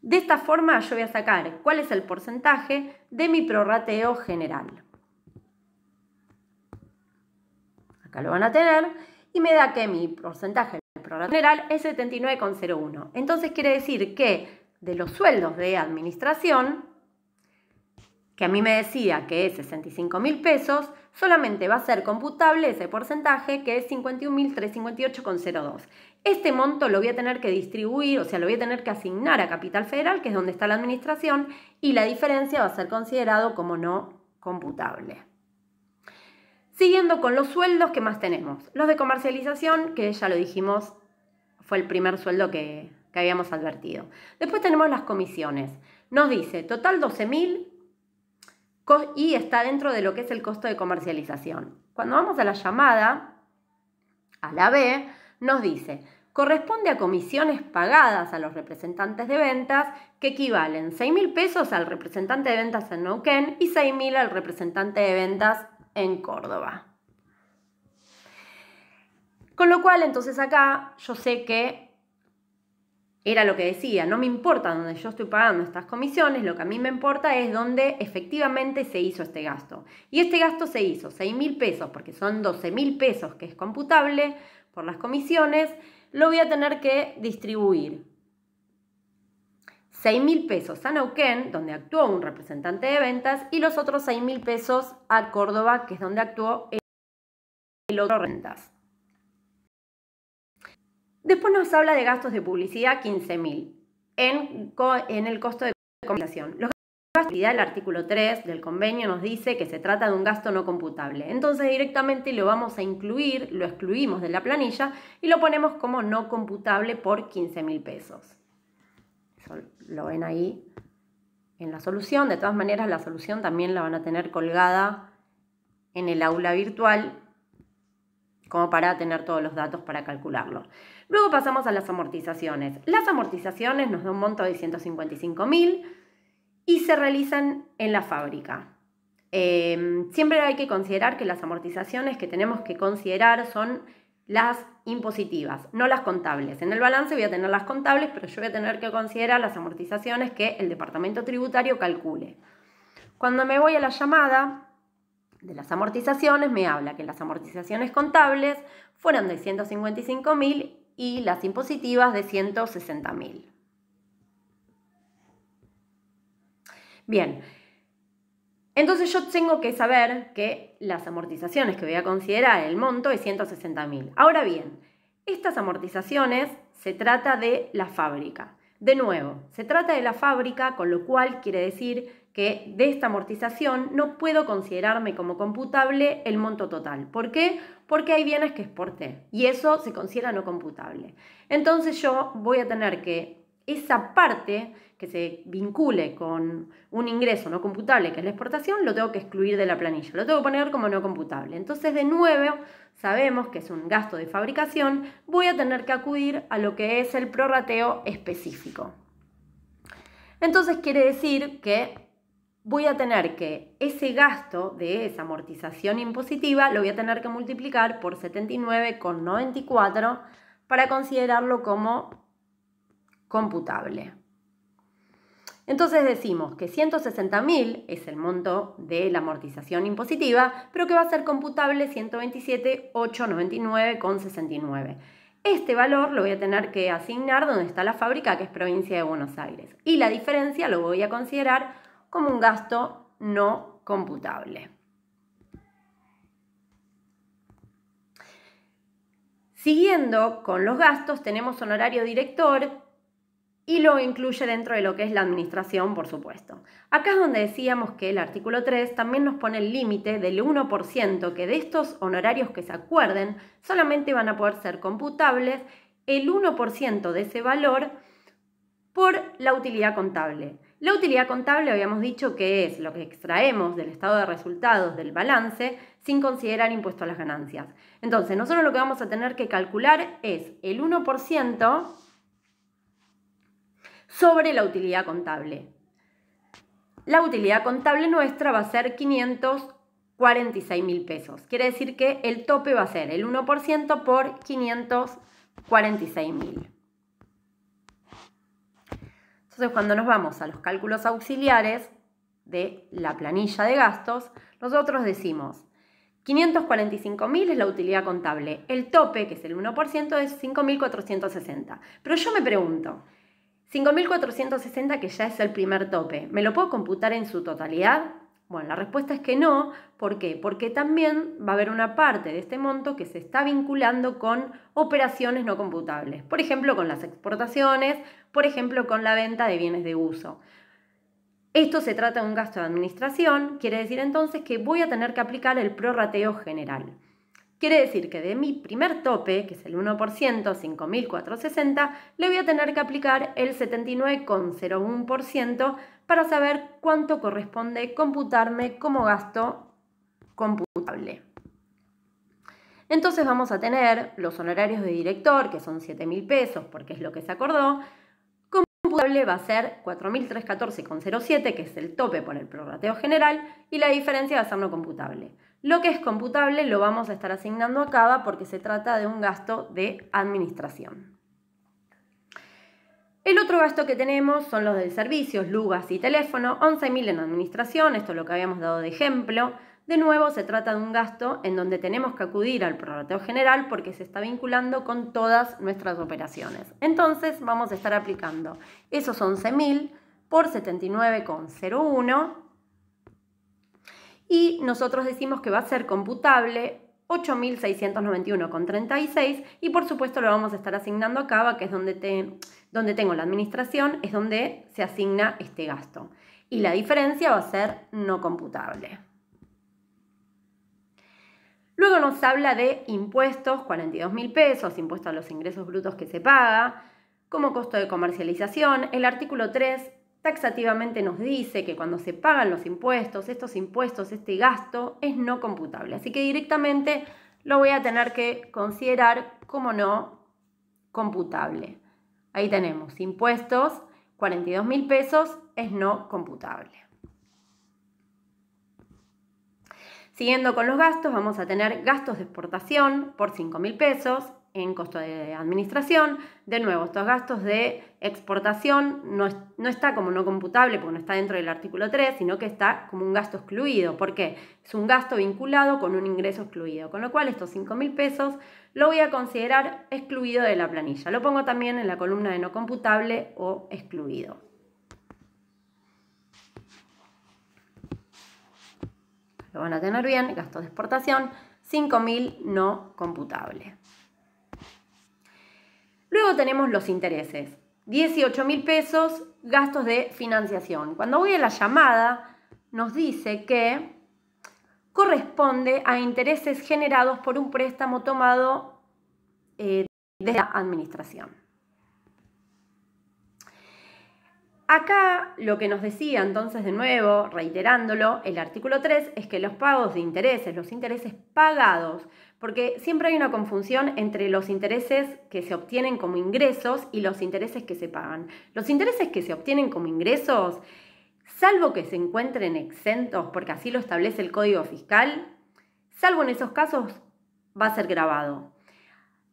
De esta forma yo voy a sacar cuál es el porcentaje de mi prorrateo general. Acá lo van a tener y me da que mi porcentaje del prorrateo general es 79,01. Entonces quiere decir que de los sueldos de administración, que a mí me decía que es 65.000 pesos, solamente va a ser computable ese porcentaje que es 51.358,02. Este monto lo voy a tener que distribuir, o sea, lo voy a tener que asignar a Capital Federal, que es donde está la administración, y la diferencia va a ser considerado como no computable. Siguiendo con los sueldos, ¿qué más tenemos? Los de comercialización, que ya lo dijimos, fue el primer sueldo que habíamos advertido. Después tenemos las comisiones. Nos dice total 12.000 y está dentro de lo que es el costo de comercialización. Cuando vamos a la llamada, a la B, nos dice, corresponde a comisiones pagadas a los representantes de ventas que equivalen 6.000 pesos al representante de ventas en Neuquén y 6.000 al representante de ventas en Córdoba. Con lo cual, entonces acá yo sé que era lo que decía, no me importa dónde yo estoy pagando estas comisiones, lo que a mí me importa es dónde efectivamente se hizo este gasto. Y este gasto se hizo 6.000 pesos, porque son 12.000 pesos que es computable por las comisiones, lo voy a tener que distribuir. 6.000 pesos a Neuquén, donde actuó un representante de ventas, y los otros 6.000 pesos a Córdoba, que es donde actuó el otro ventas. Después nos habla de gastos de publicidad, 15.000 en el costo de comunicación. Los el artículo 3 del convenio nos dice que se trata de un gasto no computable. Entonces directamente lo vamos a incluir, lo excluimos de la planilla y lo ponemos como no computable por 15.000 pesos. Eso lo ven ahí en la solución. De todas maneras, la solución también la van a tener colgada en el aula virtual como para tener todos los datos para calcularlo. Luego pasamos a las amortizaciones. Las amortizaciones nos dan un monto de 155.000 y se realizan en la fábrica. Siempre hay que considerar que las amortizaciones que tenemos que considerar son las impositivas, no las contables. En el balance voy a tener las contables, pero yo voy a tener que considerar las amortizaciones que el departamento tributario calcule. Cuando me voy a la llamada de las amortizaciones, me habla que las amortizaciones contables fueron de 155.000 y las impositivas de 160.000. Bien, entonces yo tengo que saber que las amortizaciones que voy a considerar, el monto es 160.000. Ahora bien, estas amortizaciones se trata de la fábrica. De nuevo, se trata de la fábrica, con lo cual quiere decir que de esta amortización no puedo considerarme como computable el monto total. ¿Por qué? Porque hay bienes que exporté y eso se considera no computable. Entonces yo voy a tener que esa parte que se vincule con un ingreso no computable, que es la exportación, lo tengo que excluir de la planilla, lo tengo que poner como no computable. Entonces, de nuevo, sabemos que es un gasto de fabricación, voy a tener que acudir a lo que es el prorrateo específico. Entonces, quiere decir que voy a tener que ese gasto de esa amortización impositiva lo voy a tener que multiplicar por 79,94 para considerarlo como computable. Entonces decimos que 160.000 es el monto de la amortización impositiva, pero que va a ser computable 127.899,69. Este valor lo voy a tener que asignar donde está la fábrica, que es provincia de Buenos Aires. Y la diferencia lo voy a considerar como un gasto no computable. Siguiendo con los gastos, tenemos honorario director y lo incluye dentro de lo que es la administración, por supuesto. Acá es donde decíamos que el artículo 3 también nos pone el límite del 1%, que de estos honorarios que se acuerden solamente van a poder ser computables el 1% de ese valor por la utilidad contable. La utilidad contable habíamos dicho que es lo que extraemos del estado de resultados del balance sin considerar impuesto a las ganancias. Entonces, nosotros lo que vamos a tener que calcular es el 1% sobre la utilidad contable. La utilidad contable nuestra va a ser 546.000 pesos. Quiere decir que el tope va a ser el 1% por 546.000. Entonces, cuando nos vamos a los cálculos auxiliares de la planilla de gastos, nosotros decimos 545.000 es la utilidad contable. El tope, que es el 1%, es 5.460. Pero yo me pregunto, 5.460, que ya es el primer tope, ¿me lo puedo computar en su totalidad? Bueno, la respuesta es que no. ¿Por qué? Porque también va a haber una parte de este monto que se está vinculando con operaciones no computables. Por ejemplo, con las exportaciones, por ejemplo, con la venta de bienes de uso. Esto se trata de un gasto de administración, quiere decir entonces que voy a tener que aplicar el prorrateo general. Quiere decir que de mi primer tope, que es el 1%, 5.460, le voy a tener que aplicar el 79,01% para saber cuánto corresponde computarme como gasto computable. Entonces vamos a tener los honorarios de director, que son 7.000 pesos, porque es lo que se acordó. Computable va a ser 4.314,07, que es el tope por el prorrateo general, y la diferencia va a ser no computable. Lo que es computable lo vamos a estar asignando acá porque se trata de un gasto de administración. El otro gasto que tenemos son los de servicios, lugas y teléfono, 11.000 en administración, esto es lo que habíamos dado de ejemplo. De nuevo se trata de un gasto en donde tenemos que acudir al prorrateo general porque se está vinculando con todas nuestras operaciones. Entonces vamos a estar aplicando esos 11.000 por 79,01 y nosotros decimos que va a ser computable 8.691,36 y por supuesto lo vamos a estar asignando acá, que es donde tengo la administración, es donde se asigna este gasto. y la diferencia va a ser no computable. Luego nos habla de impuestos, 42.000 pesos, impuesto a los ingresos brutos que se paga, como costo de comercialización. El artículo 3 taxativamente nos dice que cuando se pagan los impuestos, este gasto es no computable. Así que directamente lo voy a tener que considerar como no computable. Ahí tenemos impuestos, 42.000 pesos es no computable. Siguiendo con los gastos, vamos a tener gastos de exportación por 5.000 pesos en costo de administración. De nuevo, estos gastos de exportación no está como no computable porque no está dentro del artículo 3, sino que está como un gasto excluido. ¿Por qué? Es un gasto vinculado con un ingreso excluido. Con lo cual, estos 5.000 pesos lo voy a considerar excluido de la planilla. Lo pongo también en la columna de no computable o excluido. Lo van a tener bien, gastos de exportación, 5.000 no computable. Luego tenemos los intereses, 18.000 pesos, gastos de financiación. Cuando voy a la llamada, nos dice que corresponde a intereses generados por un préstamo tomado de la administración. Acá lo que nos decía entonces de nuevo, reiterándolo, el artículo 3 es que los pagos de intereses, los intereses pagados, porque siempre hay una confusión entre los intereses que se obtienen como ingresos y los intereses que se pagan. Los intereses que se obtienen como ingresos, salvo que se encuentren exentos, porque así lo establece el Código Fiscal, salvo en esos casos va a ser grabado.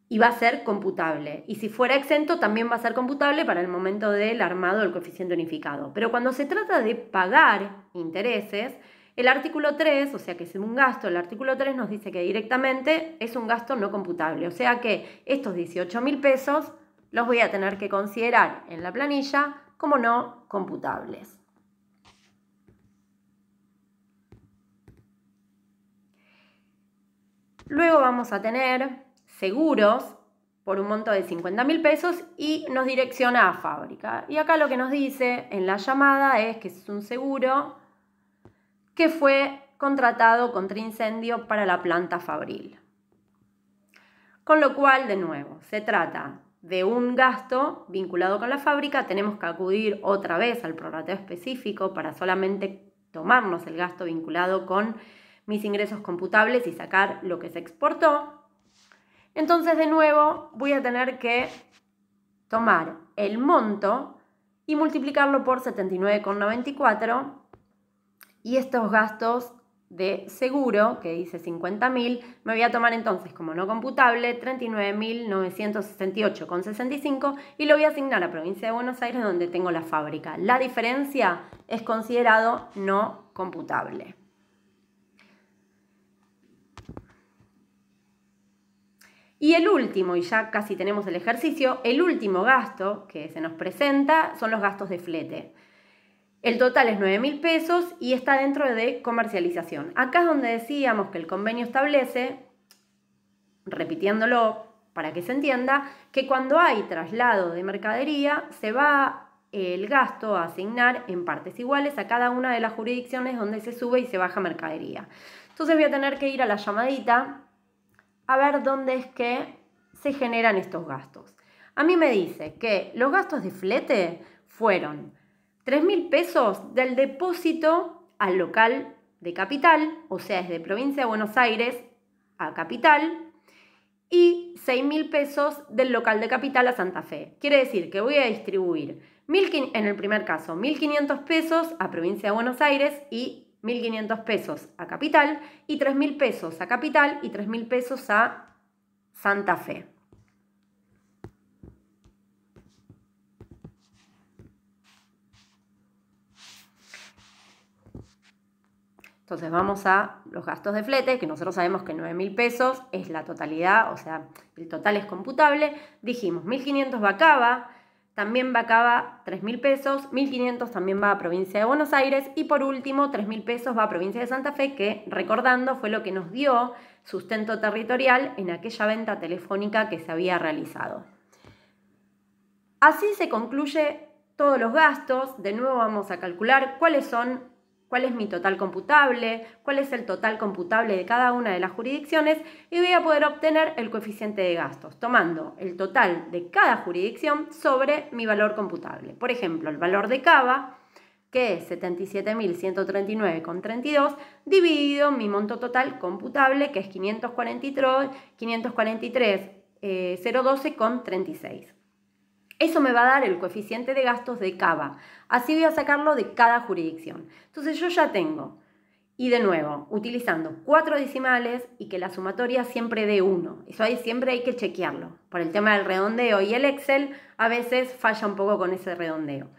Y va a ser computable. Y si fuera exento, también va a ser computable para el momento del armado del coeficiente unificado. Pero cuando se trata de pagar intereses, el artículo 3, o sea que es un gasto, el artículo 3 nos dice que directamente es un gasto no computable. O sea que estos 18.000 pesos los voy a tener que considerar en la planilla como no computables. Luego vamos a tener seguros por un monto de 50.000 pesos y nos direcciona a fábrica. Y acá lo que nos dice en la llamada es que es un seguro que fue contratado contra incendio para la planta fabril. Con lo cual, de nuevo, se trata de un gasto vinculado con la fábrica. Tenemos que acudir otra vez al prorrateo específico para solamente tomarnos el gasto vinculado con mis ingresos computables y sacar lo que se exportó. Entonces, de nuevo, voy a tener que tomar el monto y multiplicarlo por 79,94 y estos gastos de seguro, que dice 50.000, me voy a tomar entonces como no computable 39.968,65 y lo voy a asignar a Provincia de Buenos Aires donde tengo la fábrica. La diferencia es considerado no computable. Y el último, y ya casi tenemos el ejercicio, el último gasto que se nos presenta son los gastos de flete. El total es 9.000 pesos y está dentro de comercialización. Acá es donde decíamos que el convenio establece, repitiéndolo para que se entienda, que cuando hay traslado de mercadería se va el gasto a asignar en partes iguales a cada una de las jurisdicciones donde se sube y se baja mercadería. Entonces voy a tener que ir a la llamadita a ver dónde es que se generan estos gastos. A mí me dice que los gastos de flete fueron 3.000 pesos del depósito al local de Capital, o sea, es de Provincia de Buenos Aires a Capital, y 6.000 pesos del local de Capital a Santa Fe. Quiere decir que voy a distribuir, en el primer caso, 1.500 pesos a Provincia de Buenos Aires y 1.500 pesos a Capital y 3.000 pesos a Capital y 3.000 pesos a Santa Fe. Entonces vamos a los gastos de flete, que nosotros sabemos que 9.000 pesos es la totalidad, o sea, el total es computable. Dijimos, 1.500 va a Cava, también va a Cava 3.000 pesos, 1.500 también va a Provincia de Buenos Aires y por último 3.000 pesos va a Provincia de Santa Fe, que recordando fue lo que nos dio sustento territorial en aquella venta telefónica que se había realizado. Así se concluye todos los gastos. De nuevo vamos a calcular cuál es mi total computable, cuál es el total computable de cada una de las jurisdicciones y voy a poder obtener el coeficiente de gastos, tomando el total de cada jurisdicción sobre mi valor computable. Por ejemplo, el valor de Cava, que es 77.139,32, dividido mi monto total computable, que es 543.012,36. Eso me va a dar el coeficiente de gastos de Cava. Así voy a sacarlo de cada jurisdicción. Entonces yo ya tengo, y de nuevo, utilizando 4 decimales y que la sumatoria siempre dé 1. Eso ahí siempre hay que chequearlo. Por el tema del redondeo y el Excel, a veces falla un poco con ese redondeo.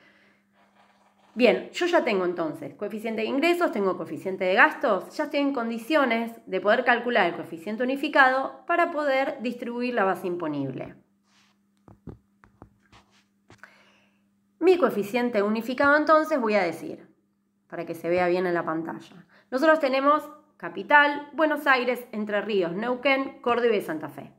Bien, yo ya tengo entonces coeficiente de ingresos, tengo coeficiente de gastos, ya estoy en condiciones de poder calcular el coeficiente unificado para poder distribuir la base imponible. Mi coeficiente unificado entonces voy a decir, para que se vea bien en la pantalla. Nosotros tenemos Capital, Buenos Aires, Entre Ríos, Neuquén, Córdoba y Santa Fe.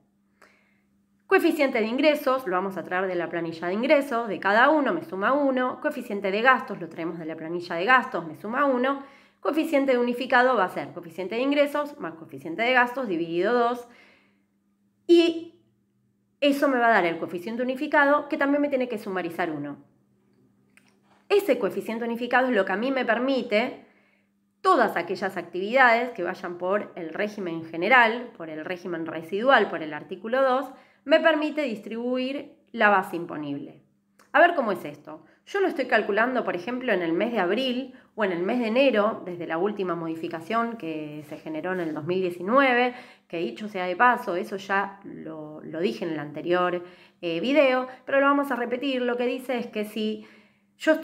Coeficiente de ingresos, lo vamos a traer de la planilla de ingresos, de cada uno me suma 1. Coeficiente de gastos, lo traemos de la planilla de gastos, me suma 1. Coeficiente de unificado va a ser coeficiente de ingresos más coeficiente de gastos dividido 2. Y eso me va a dar el coeficiente unificado, que también me tiene que sumarizar 1. Ese coeficiente unificado es lo que a mí me permite todas aquellas actividades que vayan por el régimen general, por el régimen residual, por el artículo 2, me permite distribuir la base imponible. A ver cómo es esto. Yo lo estoy calculando, por ejemplo, en el mes de abril o en el mes de enero, desde la última modificación que se generó en el 2019, que dicho sea de paso, eso ya lo dije en el anterior video, pero lo vamos a repetir. Lo que dice es que si yo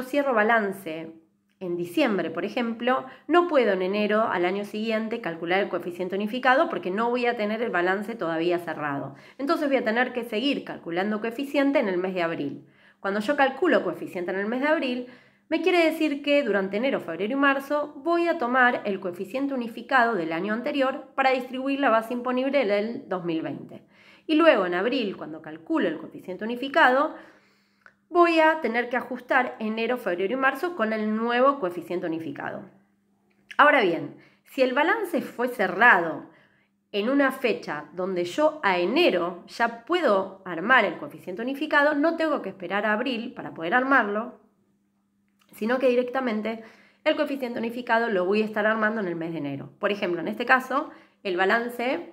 cierro balance en diciembre, por ejemplo, no puedo en enero al año siguiente calcular el coeficiente unificado porque no voy a tener el balance todavía cerrado. Entonces voy a tener que seguir calculando coeficiente en el mes de abril. Cuando yo calculo coeficiente en el mes de abril, me quiere decir que durante enero, febrero y marzo voy a tomar el coeficiente unificado del año anterior para distribuir la base imponible del 2020. Y luego en abril, cuando calculo el coeficiente unificado, voy a tener que ajustar enero, febrero y marzo con el nuevo coeficiente unificado. Ahora bien, si el balance fue cerrado en una fecha donde yo a enero ya puedo armar el coeficiente unificado, no tengo que esperar a abril para poder armarlo, sino que directamente el coeficiente unificado lo voy a estar armando en el mes de enero. Por ejemplo, en este caso, el balance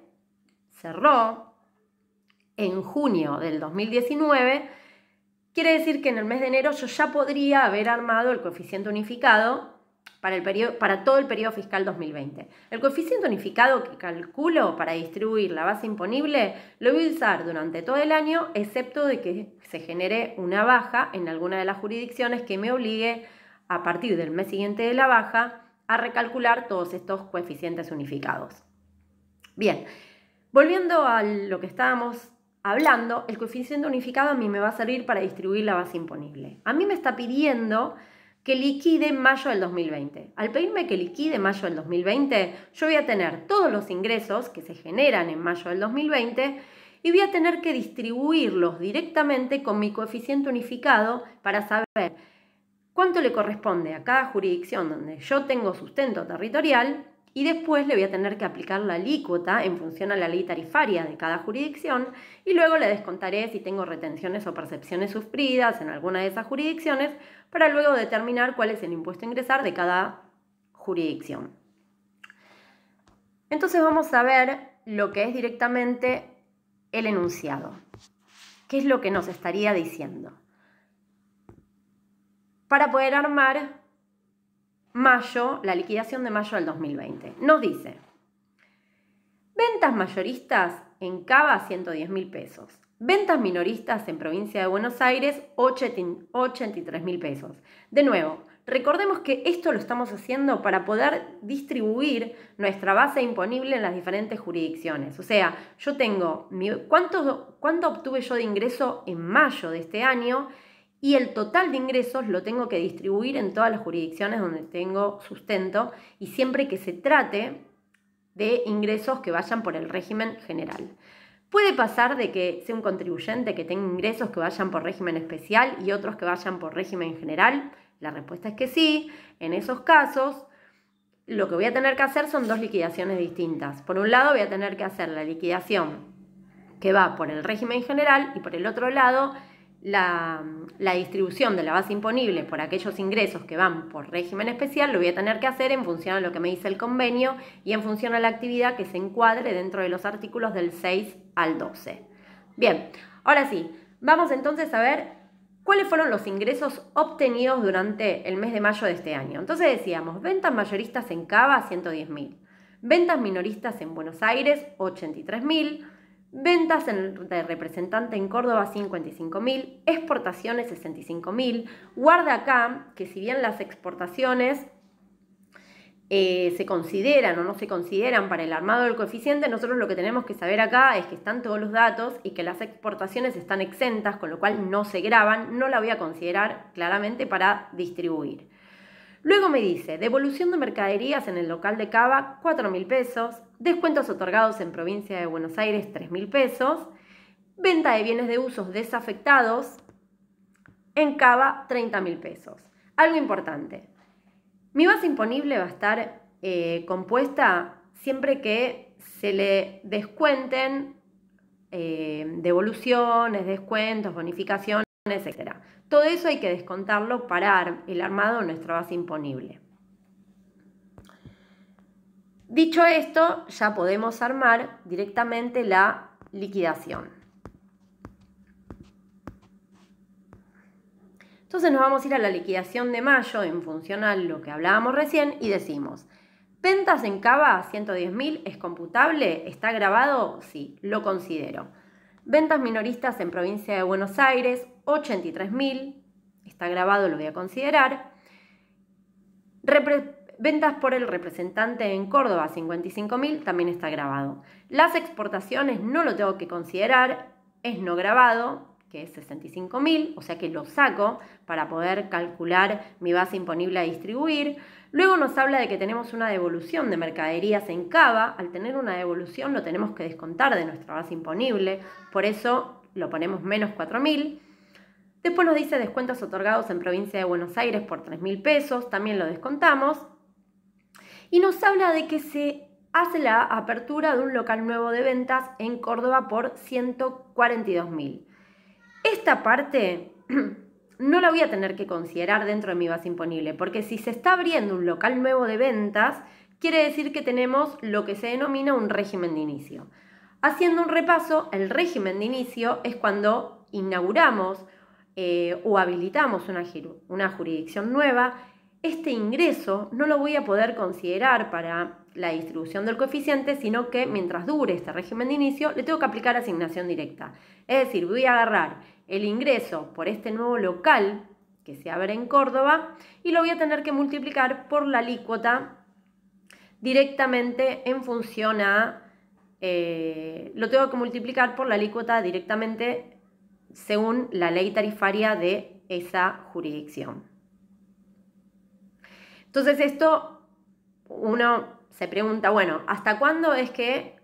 cerró en junio del 2019. Quiere decir que en el mes de enero yo ya podría haber armado el coeficiente unificado para todo el periodo fiscal 2020. El coeficiente unificado que calculo para distribuir la base imponible lo voy a usar durante todo el año, excepto de que se genere una baja en alguna de las jurisdicciones que me obligue a partir del mes siguiente de la baja a recalcular todos estos coeficientes unificados. Bien, volviendo a lo que estábamos hablando, el coeficiente unificado a mí me va a servir para distribuir la base imponible. A mí me está pidiendo que liquide mayo del 2020. Al pedirme que liquide mayo del 2020, yo voy a tener todos los ingresos que se generan en mayo del 2020 y voy a tener que distribuirlos directamente con mi coeficiente unificado para saber cuánto le corresponde a cada jurisdicción donde yo tengo sustento territorial. Y después le voy a tener que aplicar la alícuota en función a la ley tarifaria de cada jurisdicción y luego le descontaré si tengo retenciones o percepciones sufridas en alguna de esas jurisdicciones para luego determinar cuál es el impuesto a ingresar de cada jurisdicción. Entonces vamos a ver lo que es directamente el enunciado. ¿Qué es lo que nos estaría diciendo? Para poder armar mayo, la liquidación de mayo del 2020. Nos dice, ventas mayoristas en Cava 110.000 pesos, ventas minoristas en provincia de Buenos Aires 83.000 pesos. De nuevo, recordemos que esto lo estamos haciendo para poder distribuir nuestra base imponible en las diferentes jurisdicciones. O sea, yo tengo cuánto obtuve yo de ingreso en mayo de este año y el total de ingresos lo tengo que distribuir en todas las jurisdicciones donde tengo sustento y siempre que se trate de ingresos que vayan por el régimen general. Puede pasar de que sea un contribuyente que tenga ingresos que vayan por régimen especial y otros que vayan por régimen general. La respuesta es que sí. En esos casos, lo que voy a tener que hacer son dos liquidaciones distintas. Por un lado, voy a tener que hacer la liquidación que va por el régimen general y por el otro lado, la distribución de la base imponible por aquellos ingresos que van por régimen especial lo voy a tener que hacer en función a lo que me dice el convenio y en función a la actividad que se encuadre dentro de los artículos del 6 al 12. Bien, ahora sí, vamos entonces a ver cuáles fueron los ingresos obtenidos durante el mes de mayo de este año. Entonces decíamos, ventas mayoristas en Cava, 110.000. Ventas minoristas en Buenos Aires, 83.000. Ventas de representante en Córdoba, 55.000, exportaciones, 65.000. Guarda acá que si bien las exportaciones se consideran o no se consideran para el armado del coeficiente, nosotros lo que tenemos que saber acá es que están todos los datos y que las exportaciones están exentas, con lo cual no se graban, no la voy a considerar claramente para distribuir. Luego me dice, devolución de mercaderías en el local de Cava, 4.000 pesos, descuentos otorgados en provincia de Buenos Aires, 3.000 pesos, venta de bienes de usos desafectados en Cava, 30.000 pesos. Algo importante, mi base imponible va a estar compuesta siempre que se le descuenten devoluciones, descuentos, bonificaciones, etc. Todo eso hay que descontarlo para el armado de nuestra base imponible. Dicho esto, ya podemos armar directamente la liquidación. Entonces nos vamos a ir a la liquidación de mayo en función a lo que hablábamos recién y decimos, ventas en Cava, 110.000, ¿es computable? ¿Está grabado? Sí, lo considero. Ventas minoristas en provincia de Buenos Aires, 83.000, está grabado, lo voy a considerar. Ventas por el representante en Córdoba, 55.000, también está grabado. Las exportaciones no lo tengo que considerar, es no grabado, que es 65.000, o sea que lo saco para poder calcular mi base imponible a distribuir. Luego nos habla de que tenemos una devolución de mercaderías en Cava. Al tener una devolución lo tenemos que descontar de nuestra base imponible, por eso lo ponemos menos 4.000. Después nos dice descuentos otorgados en provincia de Buenos Aires por 3.000 pesos, también lo descontamos. Y nos habla de que se hace la apertura de un local nuevo de ventas en Córdoba por 142.000. Esta parte no la voy a tener que considerar dentro de mi base imponible, porque si se está abriendo un local nuevo de ventas, quiere decir que tenemos lo que se denomina un régimen de inicio. Haciendo un repaso, el régimen de inicio es cuando inauguramos o habilitamos una jurisdicción nueva. Este ingreso no lo voy a poder considerar para la distribución del coeficiente, sino que mientras dure este régimen de inicio le tengo que aplicar asignación directa. Es decir, voy a agarrar el ingreso por este nuevo local que se abre en Córdoba y lo voy a tener que multiplicar por la alícuota directamente en función a... lo tengo que multiplicar por la alícuota directamente según la ley tarifaria de esa jurisdicción. Entonces esto uno se pregunta, bueno, ¿hasta cuándo es que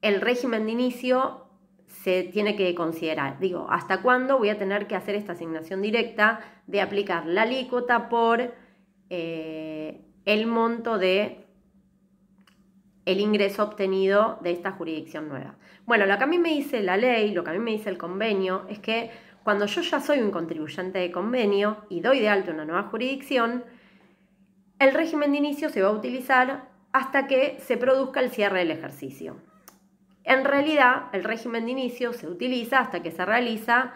el régimen de inicio se tiene que considerar? Digo, ¿hasta cuándo voy a tener que hacer esta asignación directa de aplicar la alícuota por el monto de el ingreso obtenido de esta jurisdicción nueva? Bueno, lo que a mí me dice la ley, lo que a mí me dice el convenio, es que cuando yo ya soy un contribuyente de convenio y doy de alta una nueva jurisdicción, el régimen de inicio se va a utilizar hasta que se produzca el cierre del ejercicio. En realidad, el régimen de inicio se utiliza hasta que se realiza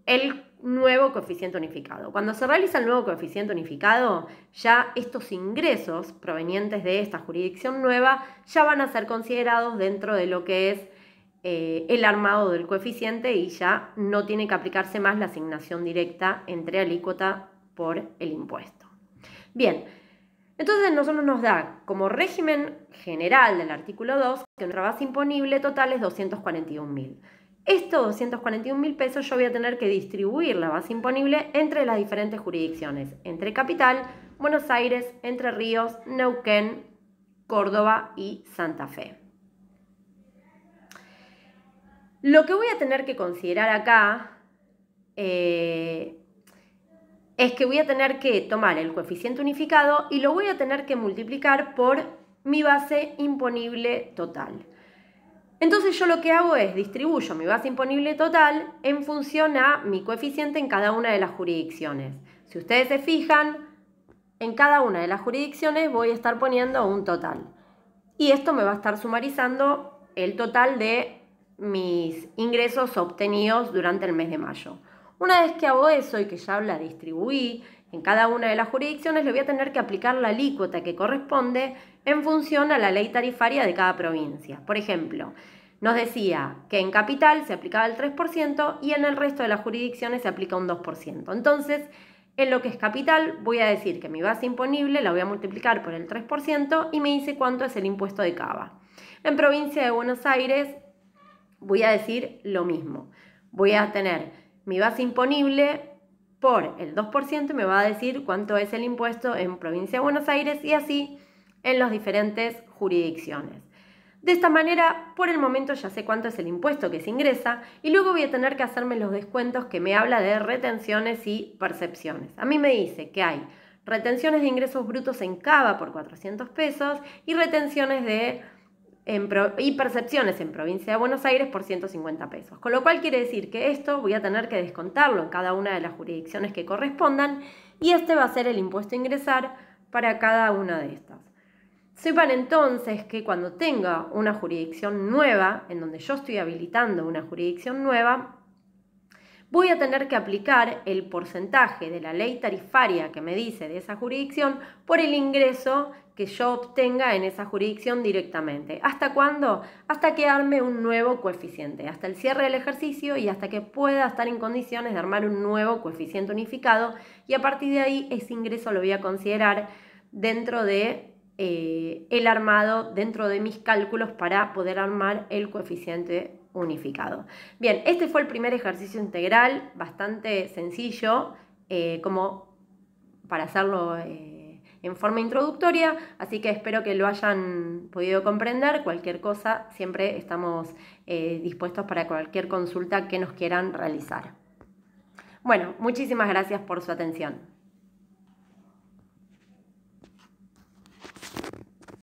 el nuevo coeficiente unificado. Cuando se realiza el nuevo coeficiente unificado, ya estos ingresos provenientes de esta jurisdicción nueva ya van a ser considerados dentro de lo que es el armado del coeficiente y ya no tiene que aplicarse más la asignación directa entre alícuota por el impuesto. Bien, entonces nosotros nos da como régimen general del artículo 2 que nuestra base imponible total es 241.000. Estos 241.000 pesos yo voy a tener que distribuir la base imponible entre las diferentes jurisdicciones, entre Capital, Buenos Aires, Entre Ríos, Neuquén, Córdoba y Santa Fe. Lo que voy a tener que considerar acá es que voy a tener que tomar el coeficiente unificado y lo voy a tener que multiplicar por mi base imponible total. Entonces yo lo que hago es distribuyo mi base imponible total en función a mi coeficiente en cada una de las jurisdicciones. Si ustedes se fijan, en cada una de las jurisdicciones voy a estar poniendo un total. Y esto me va a estar sumarizando el total de mis ingresos obtenidos durante el mes de mayo. Una vez que hago eso y que ya la distribuí en cada una de las jurisdicciones, le voy a tener que aplicar la alícuota que corresponde en función a la ley tarifaria de cada provincia. Por ejemplo, nos decía que en Capital se aplicaba el 3% y en el resto de las jurisdicciones se aplica un 2%. Entonces, en lo que es Capital, voy a decir que mi base imponible la voy a multiplicar por el 3% y me dice cuánto es el impuesto de cava. En Provincia de Buenos Aires voy a decir lo mismo. Voy a tener mi base imponible por el 2% y me va a decir cuánto es el impuesto en Provincia de Buenos Aires y así en las diferentes jurisdicciones. De esta manera, por el momento ya sé cuánto es el impuesto que se ingresa y luego voy a tener que hacerme los descuentos que me habla de retenciones y percepciones. A mí me dice que hay retenciones de ingresos brutos en Cava por 400 pesos y retenciones y percepciones en Provincia de Buenos Aires por 150 pesos. Con lo cual quiere decir que esto voy a tener que descontarlo en cada una de las jurisdicciones que correspondan y este va a ser el impuesto a ingresar para cada una de estas. Sepan entonces que cuando tenga una jurisdicción nueva, en donde yo estoy habilitando una jurisdicción nueva, voy a tener que aplicar el porcentaje de la ley tarifaria que me dice de esa jurisdicción por el ingreso que yo obtenga en esa jurisdicción directamente. ¿Hasta cuándo? Hasta que arme un nuevo coeficiente, hasta el cierre del ejercicio y hasta que pueda estar en condiciones de armar un nuevo coeficiente unificado y a partir de ahí ese ingreso lo voy a considerar dentro de el armado, dentro de mis cálculos para poder armar el coeficiente unificado. Bien, este fue el primer ejercicio integral, bastante sencillo, como para hacerlo en forma introductoria, así que espero que lo hayan podido comprender. Cualquier cosa, siempre estamos dispuestos para cualquier consulta que nos quieran realizar. Bueno, muchísimas gracias por su atención.